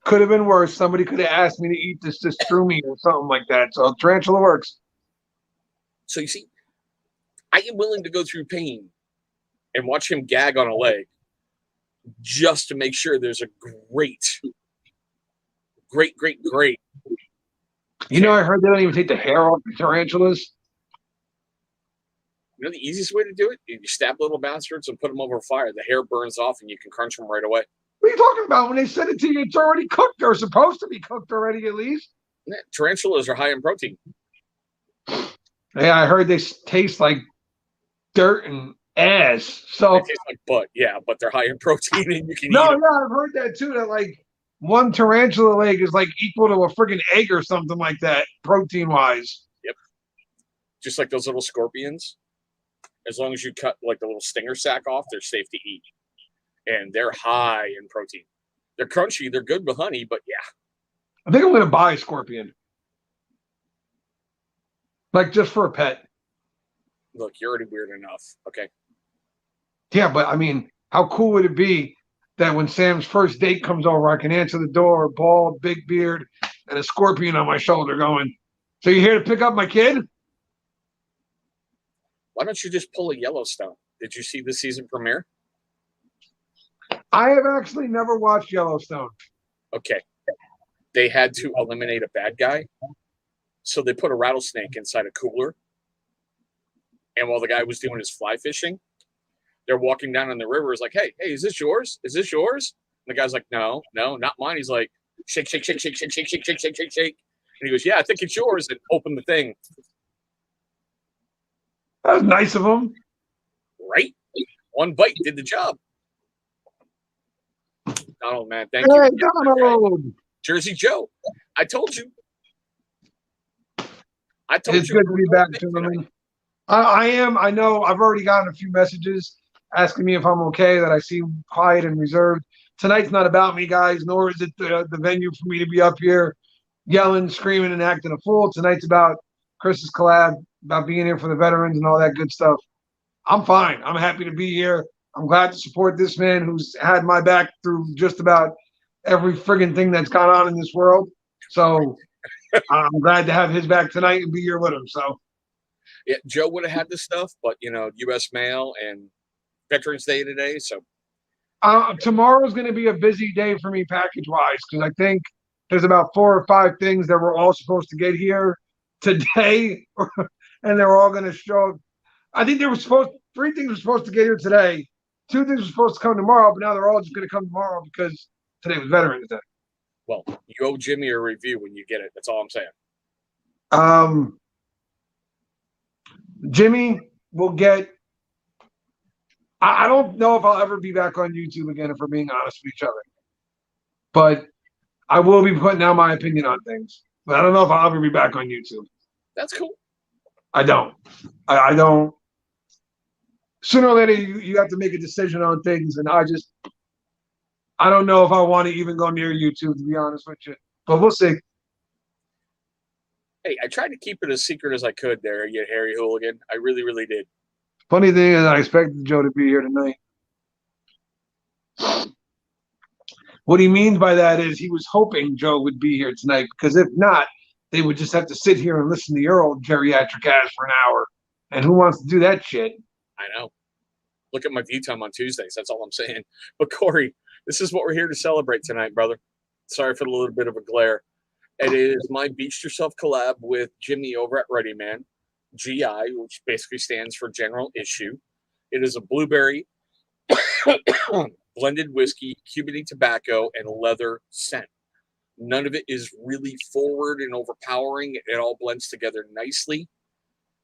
Could have been worse. Somebody could have asked me to eat this strumi or something like that. So tarantula works. So you see, I am willing to go through pain and watch him gag on a leg just to make sure there's a great. You know, I heard they don't even take the hair off the tarantulas. You know the easiest way to do it? You stab little bastards and put them over fire. The hair burns off and you can crunch them right away. What are you talking about? When they send it to you, it's already cooked or supposed to be cooked already, at least. Yeah, tarantulas are high in protein. Yeah, I heard they taste like dirt and ass. So they taste like butt, yeah, but they're high in protein and you can eat them. No, I've heard that too. That like one tarantula leg is like equal to a freaking egg or something like that, protein wise. Yep. Just like those little scorpions. As long as you cut like the little stinger sack off, they're safe to eat. And they're high in protein. They're crunchy. They're good with honey, but yeah. I think I'm going to buy a scorpion. Like just for a pet. Look, you're already weird enough. Okay. Yeah, but I mean, how cool would it be that when Sam's first date comes over, I can answer the door, bald, big beard, and a scorpion on my shoulder going, "So you here to pick up my kid?" Why don't you just pull a Yellowstone? Did you see the season premiere? I have actually never watched Yellowstone. Okay. They had to eliminate a bad guy. So they put a rattlesnake inside a cooler. And while the guy was doing his fly fishing, they're walking down on the river. It's like, hey, is this yours? Is this yours? And the guy's like, no, not mine. He's like, shake. And he goes, yeah, I think it's yours. And open the thing. That was nice of him. Right? One bite did the job. Donald, man, thank you. Donald. Jersey Joe, I told you. It's good to be back, gentlemen. I am. I know I've already gotten a few messages asking me if I'm okay, that I seem quiet and reserved. Tonight's not about me, guys, nor is it the venue for me to be up here yelling, screaming, and acting a fool. Tonight's about Chris's collab, about being here for the veterans and all that good stuff. I'm fine. I'm happy to be here. I'm glad to support this man who's had my back through just about every friggin' thing that's gone on in this world. So I'm glad to have his back tonight and be here with him. So Yeah, Joe would have had this stuff, but U.S. mail and Veterans Day today, so tomorrow's going to be a busy day for me package wise because I think there's about 4 or 5 things that we're all supposed to get here today, and they're all going to show. I think 3 things were supposed to get here today, 2 things were supposed to come tomorrow, but now they're all just going to come tomorrow because today was Veterans Day. well, you owe Jimmy a review when you get it. That's all I'm saying. Jimmy will get. I don't know if I'll ever be back on YouTube again, if we're being honest with each other. But I will be putting out my opinion on things. But I don't know if I'll ever be back on YouTube. That's cool. I don't. I don't. Sooner or later, you have to make a decision on things, and I don't know if I want to even go near YouTube, to be honest with you. But we'll see. Hey, I tried to keep it as secret as I could there, you Harry Hooligan. I really, really did. Funny thing is, I expected Joe to be here tonight. What he means by that is he was hoping Joe would be here tonight, because if not, they would just have to sit here and listen to your old geriatric ass for an hour. And who wants to do that shit? I know. Look at my view time on Tuesdays. That's all I'm saying. But Corey, this is what we're here to celebrate tonight, brother. Sorry for the little bit of a glare. It is my Beast Yourself collab with Jimmy over at Ready Man. GI, which basically stands for General Issue. It is a blueberry blended whiskey, Cubany tobacco, and leather scent. None of it is really forward and overpowering. It all blends together nicely.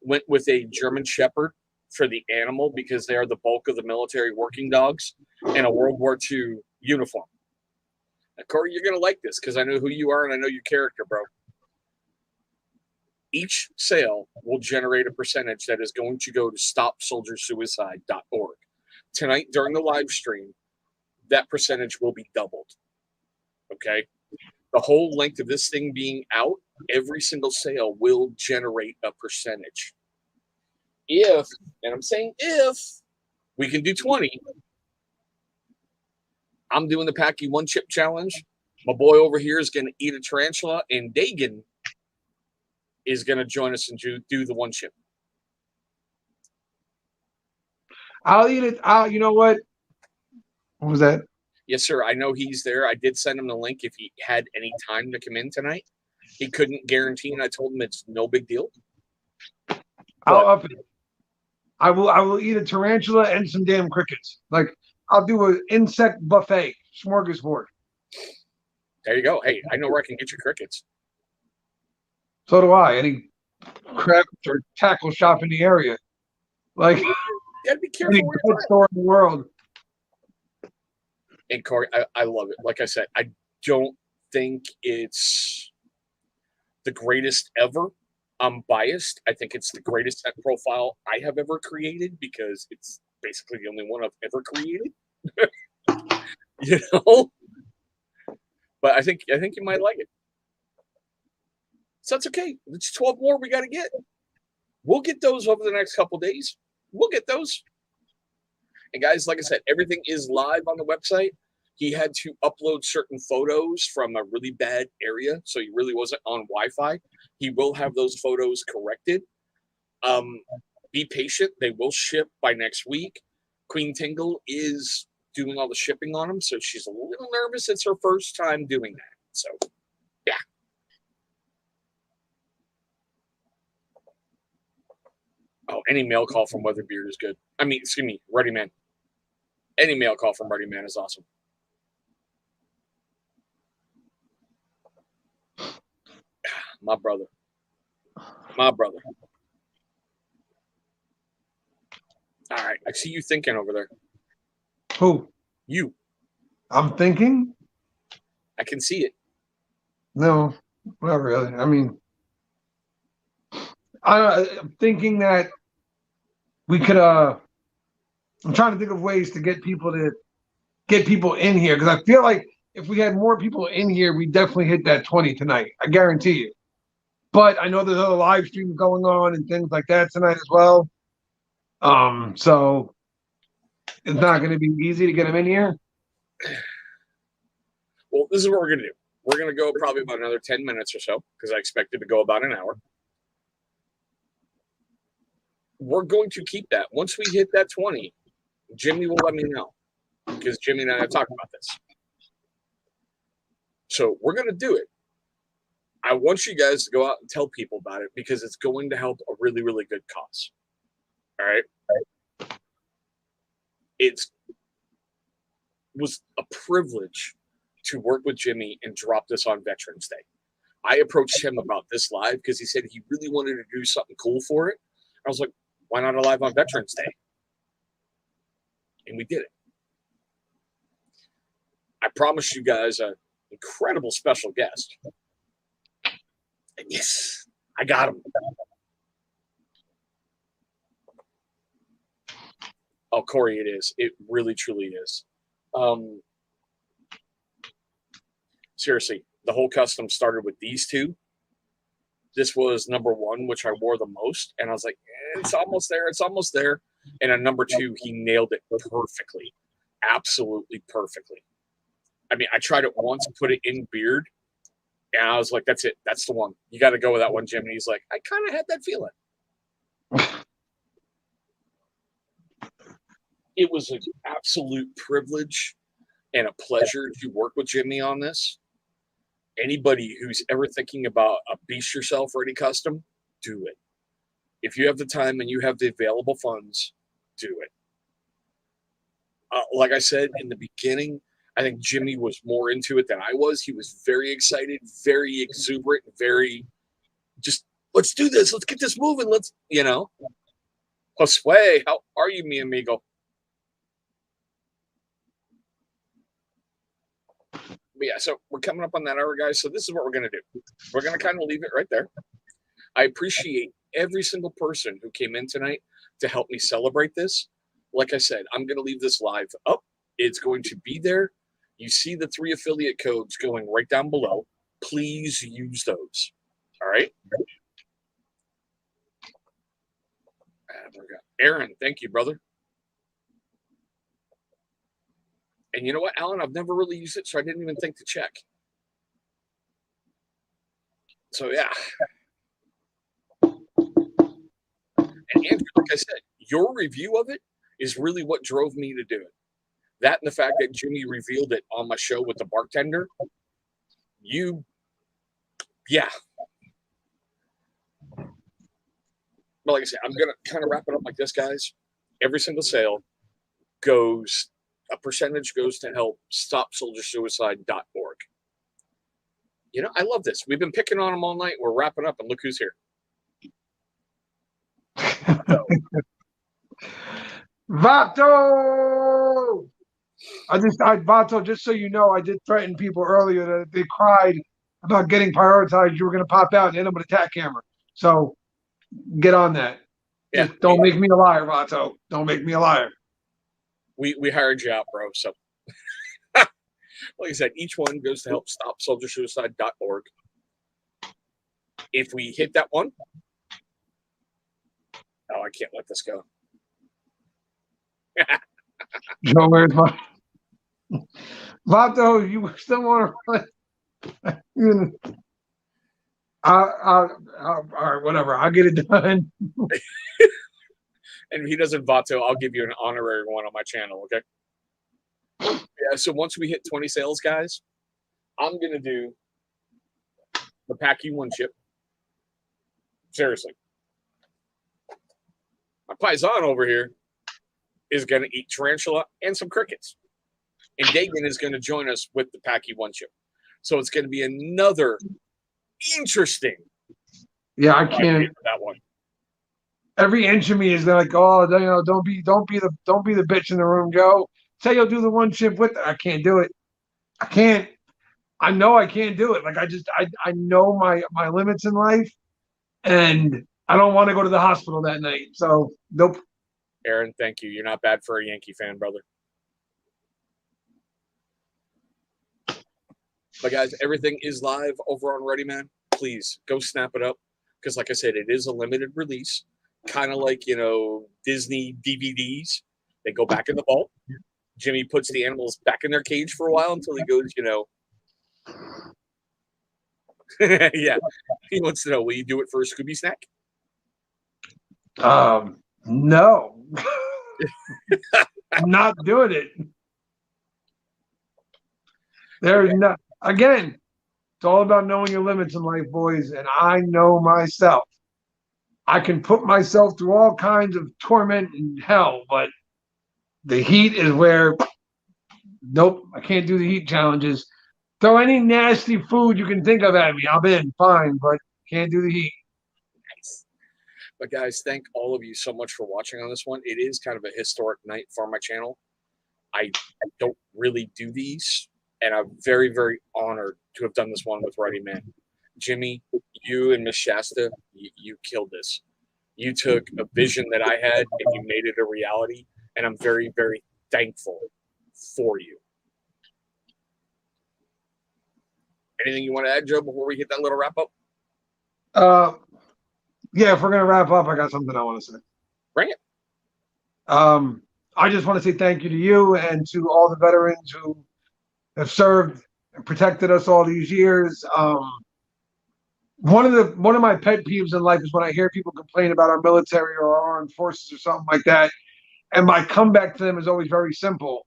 Went with a German Shepherd for the animal because they are the bulk of the military working dogs, and a World War II uniform. Now, Corey, you're going to like this because I know who you are and I know your character, bro. Each sale will generate a percentage that is going to go to StopSoldierSuicide.org. Tonight, during the live stream, that percentage will be doubled. Okay? The whole length of this thing being out, every single sale will generate a percentage. If, and I'm saying if, we can do 20, I'm doing the Packy One Chip Challenge. My boy over here is going to eat a tarantula, and Dagan is going to join us and do the 1 chip. I'll eat it. You know what? What was that? Yes, sir. I know he's there. I did send him the link if he had any time to come in tonight. He couldn't guarantee, and I told him it's no big deal. I'll up it. I will eat a tarantula and some damn crickets. Like, I'll do an insect buffet, smorgasbord. There you go. Hey, I know where I can get your crickets. So do I. Any crab or tackle shop in the area. Like, you gotta be careful. any good store in the world. And Corey, I love it. Like I said, I don't think it's the greatest ever. I'm biased. I think it's the greatest scent profile I have ever created because it's basically the only one I've ever created. You know? But I think you might like it. So that's okay. It's 12 more we got to get. We'll get those over the next couple days. We'll get those. And guys, like I said, everything is live on the website. He had to upload certain photos from a really bad area, so he really wasn't on Wi-Fi. He will have those photos corrected. Be patient. They will ship by next week. Queen Tingle is doing all the shipping on them, so she's a little nervous. It's her first time doing that. So, yeah. Oh, any mail call from Weatherbeard is good. I mean, excuse me, Ready Man. Any mail call from Ready Man is awesome. My brother. My brother. All right. I see you thinking over there. Who? You. I'm thinking? I can see it. No, not really. I mean, I'm thinking that we could, I'm trying to think of ways to get people in here, because I feel like if we had more people in here, we definitely hit that 20 tonight. I guarantee you. but I know there's other live streams going on and things like that tonight as well. So it's not going to be easy to get him in here. Well, this is what we're going to do. We're going to go probably about another 10 minutes or so because I expected to go about an hour. We're going to keep that. Once we hit that 20, Jimmy will let me know because Jimmy and I have talked about this. So we're going to do it. I want you guys to go out and tell people about it because it's going to help a really, really good cause. All right? It was a privilege to work with Jimmy and drop this on Veterans Day. I approached him about this live because he said he really wanted to do something cool for it. I was like, why not a live on Veterans Day? And we did it. I promised you guys an incredible special guest. And yes, I got him. Oh, Corey, it is. It really, truly is. Seriously, the whole custom started with these two. This was number one, which I wore the most. And I was like, it's almost there. It's almost there. And on number two, he nailed it perfectly. Absolutely perfectly. I mean, I tried it once, put it in beard. And I was like, that's it. That's the one. You got to go with that one, Jim. And he's like, I kind of had that feeling. It was an absolute privilege and a pleasure to work with Jimmy on this. Anybody who's ever thinking about a Beast Yourself Ready custom, do it. If you have the time and you have the available funds, do it. Like I said in the beginning, I think Jimmy was more into it than I was. He was very excited, very exuberant, very just, let's do this. Let's get this moving. Let's, Josue, how are you, mi amigo? But yeah, so we're coming up on that hour, guys. So this is what we're going to do. We're going to kind of leave it right there. I appreciate every single person who came in tonight to help me celebrate this. Like I said, I'm going to leave this live up. It's going to be there. You see the 3 affiliate codes going right down below. Please use those. All right? Aaron, thank you, brother. And you know what, Alan? I've never really used it, so I didn't even think to check. So, yeah. And Andrew, like I said, your review of it is really what drove me to do it. That and the fact that Jimmy revealed it on my show with the bartender. Yeah. But like I said, I'm going to kind of wrap it up like this, guys. Every single sale goes, a percentage goes to help StopSoldierSuicide.org. I love this. We've been picking on them all night. We're wrapping up, and look who's here. Vato! Vato, just so you know, I did threaten people earlier that if they cried about getting prioritized, you were going to pop out and hit them with a tack camera. So get on that. Yeah, just don't make me a liar, Vato. Don't make me a liar. We hired you out, bro. So, like I said, each one goes to help StopSoldierSuicide.org. If we hit that one, I can't let this go. Joe, where's my Vato? You still want to? All right, whatever. I'll get it done. And if he doesn't Vato, I'll give you an honorary one on my channel, okay? Yeah, so once we hit 20 sales, guys, I'm going to do the Packy One chip. Seriously. My paisan over here is going to eat tarantula and some crickets. And Dagan is going to join us with the Packy One chip. So it's going to be another interesting. Yeah, I can't. That one. Every inch of me is like, oh, don't be the bitch in the room, Joe. Say you'll do the one chip with it. I can't do it. I can't. I know I can't do it. Like I know my limits in life, and I don't want to go to the hospital that night. So nope. Aaron, thank you. You're not bad for a Yankee fan, brother. But guys, everything is live over on Ready Man. Please go snap it up. because, like I said, it is a limited release, kind of like, Disney DVDs. They go back in the vault. Jimmy puts the animals back in their cage for a while until he goes, yeah. He wants to know, will you do it for a Scooby snack? No. I'm not doing it. There's no, again, it's all about knowing your limits in life, boys, and I know myself. I can put myself through all kinds of torment and hell, but the heat is where, nope, I can't do the heat challenges. Throw any nasty food you can think of at me, I'm in, fine, but can't do the heat. Nice. But guys, thank all of you so much for watching on this one. It is kind of a historic night for my channel. I don't really do these, and I'm very, very honored to have done this one with Ready Man. Jimmy, you and Miss Shasta, you killed this. You took a vision that I had and you made it a reality, and I'm very, very thankful for you. Anything you want to add, Joe, before we hit that little wrap up? Yeah, if we're gonna wrap up, I got something I want to say. Bring it. I just want to say thank you to you and to all the veterans who have served and protected us all these years. One of my pet peeves in life is when I hear people complain about our military or our armed forces or something like that, and my comeback to them is always very simple.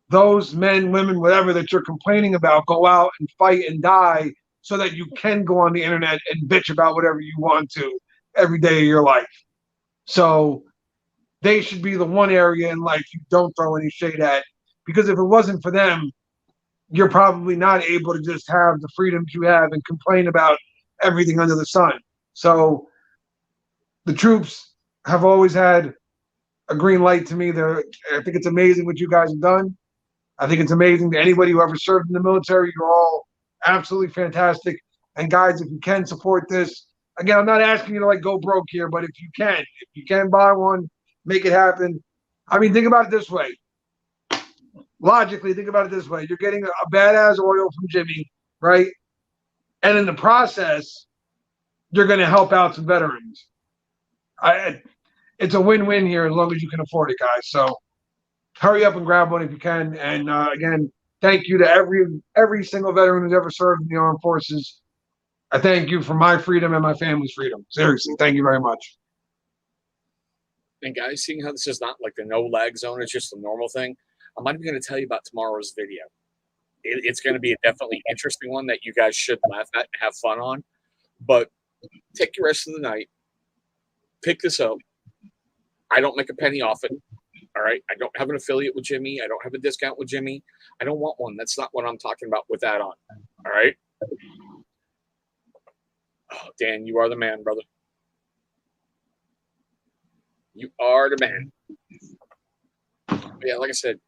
Those men, women, whatever that you're complaining about, go out and fight and die so that you can go on the internet and bitch about whatever you want to every day of your life. So they should be the one area in life you don't throw any shade at, because if it wasn't for them, you're probably not able to just have the freedoms you have and complain about everything under the sun. So the troops have always had a green light to me. I think it's amazing what you guys have done. I think it's amazing to anybody who ever served in the military. You're all absolutely fantastic. And guys, if you can support this, again, I'm not asking you to like go broke here, but if you can buy one, make it happen. I mean, think about it this way. Logically, think about it this way. You're getting a badass oil from Jimmy, right? And in the process, you're going to help out some veterans. It's a win-win here as long as you can afford it, guys. So hurry up and grab one if you can. And again, thank you to every single veteran who's ever served in the armed forces. I thank you for my freedom and my family's freedom. Seriously, thank you very much. And guys, seeing how this is not like the no lag zone, it's just a normal thing, I'm not even going to tell you about tomorrow's video. It's going to be a definitely interesting one that you guys should laugh at and have fun on. But take your rest of the night. Pick this up. I don't make a penny off it. All right. I don't have an affiliate with Jimmy. I don't have a discount with Jimmy. I don't want one. That's not what I'm talking about with that on. All right. Oh, Dan, you are the man, brother. You are the man. But yeah, like I said,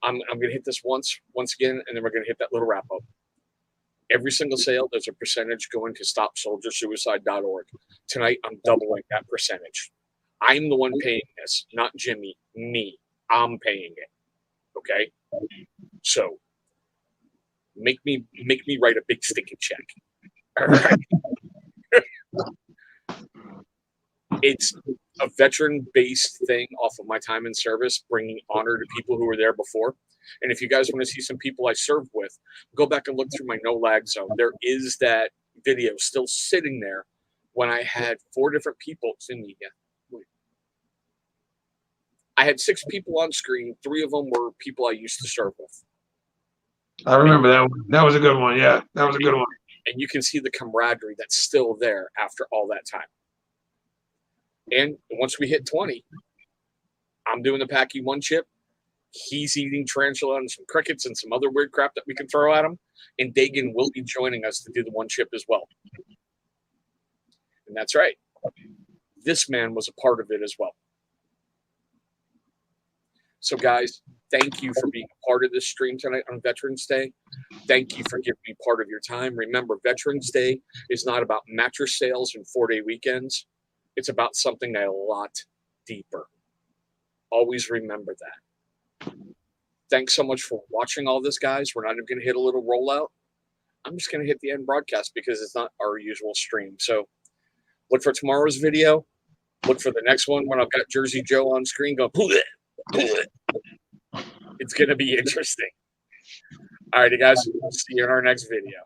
I'm gonna hit this once again, and then we're gonna hit that little wrap up. Every single sale, there's a percentage going to StopSoldierSuicide.org. Tonight, I'm doubling that percentage. I'm the one paying this, not Jimmy. Me. I'm paying it. Okay. So make me write a big sticky check. All right. It's a veteran-based thing off of my time in service, bringing honor to people who were there before. And if you guys want to see some people I served with, go back and look through my no lag zone. There is that video still sitting there when I had 4 different people. It's in the I had 6 people on screen. 3 of them were people I used to serve with. I remember that one. That was a good one. Yeah, that was a good one. And you can see the camaraderie that's still there after all that time. And once we hit 20, I'm doing the Packy 1 chip. He's eating tarantula and some crickets and some other weird crap that we can throw at him. And Dagan will be joining us to do the 1 chip as well. And that's right. This man was a part of it as well. So, guys, thank you for being a part of this stream tonight on Veterans Day. Thank you for giving me part of your time. Remember, Veterans Day is not about mattress sales and 4-day weekends. It's about something a lot deeper. Always remember that. Thanks so much for watching all this, guys. We're not even going to hit a little rollout. I'm just going to hit the end broadcast because it's not our usual stream. So Look for tomorrow's video. Look for the next one when I've got Jersey Joe on screen going, it's going to be interesting. All righty, guys. See you in our next video.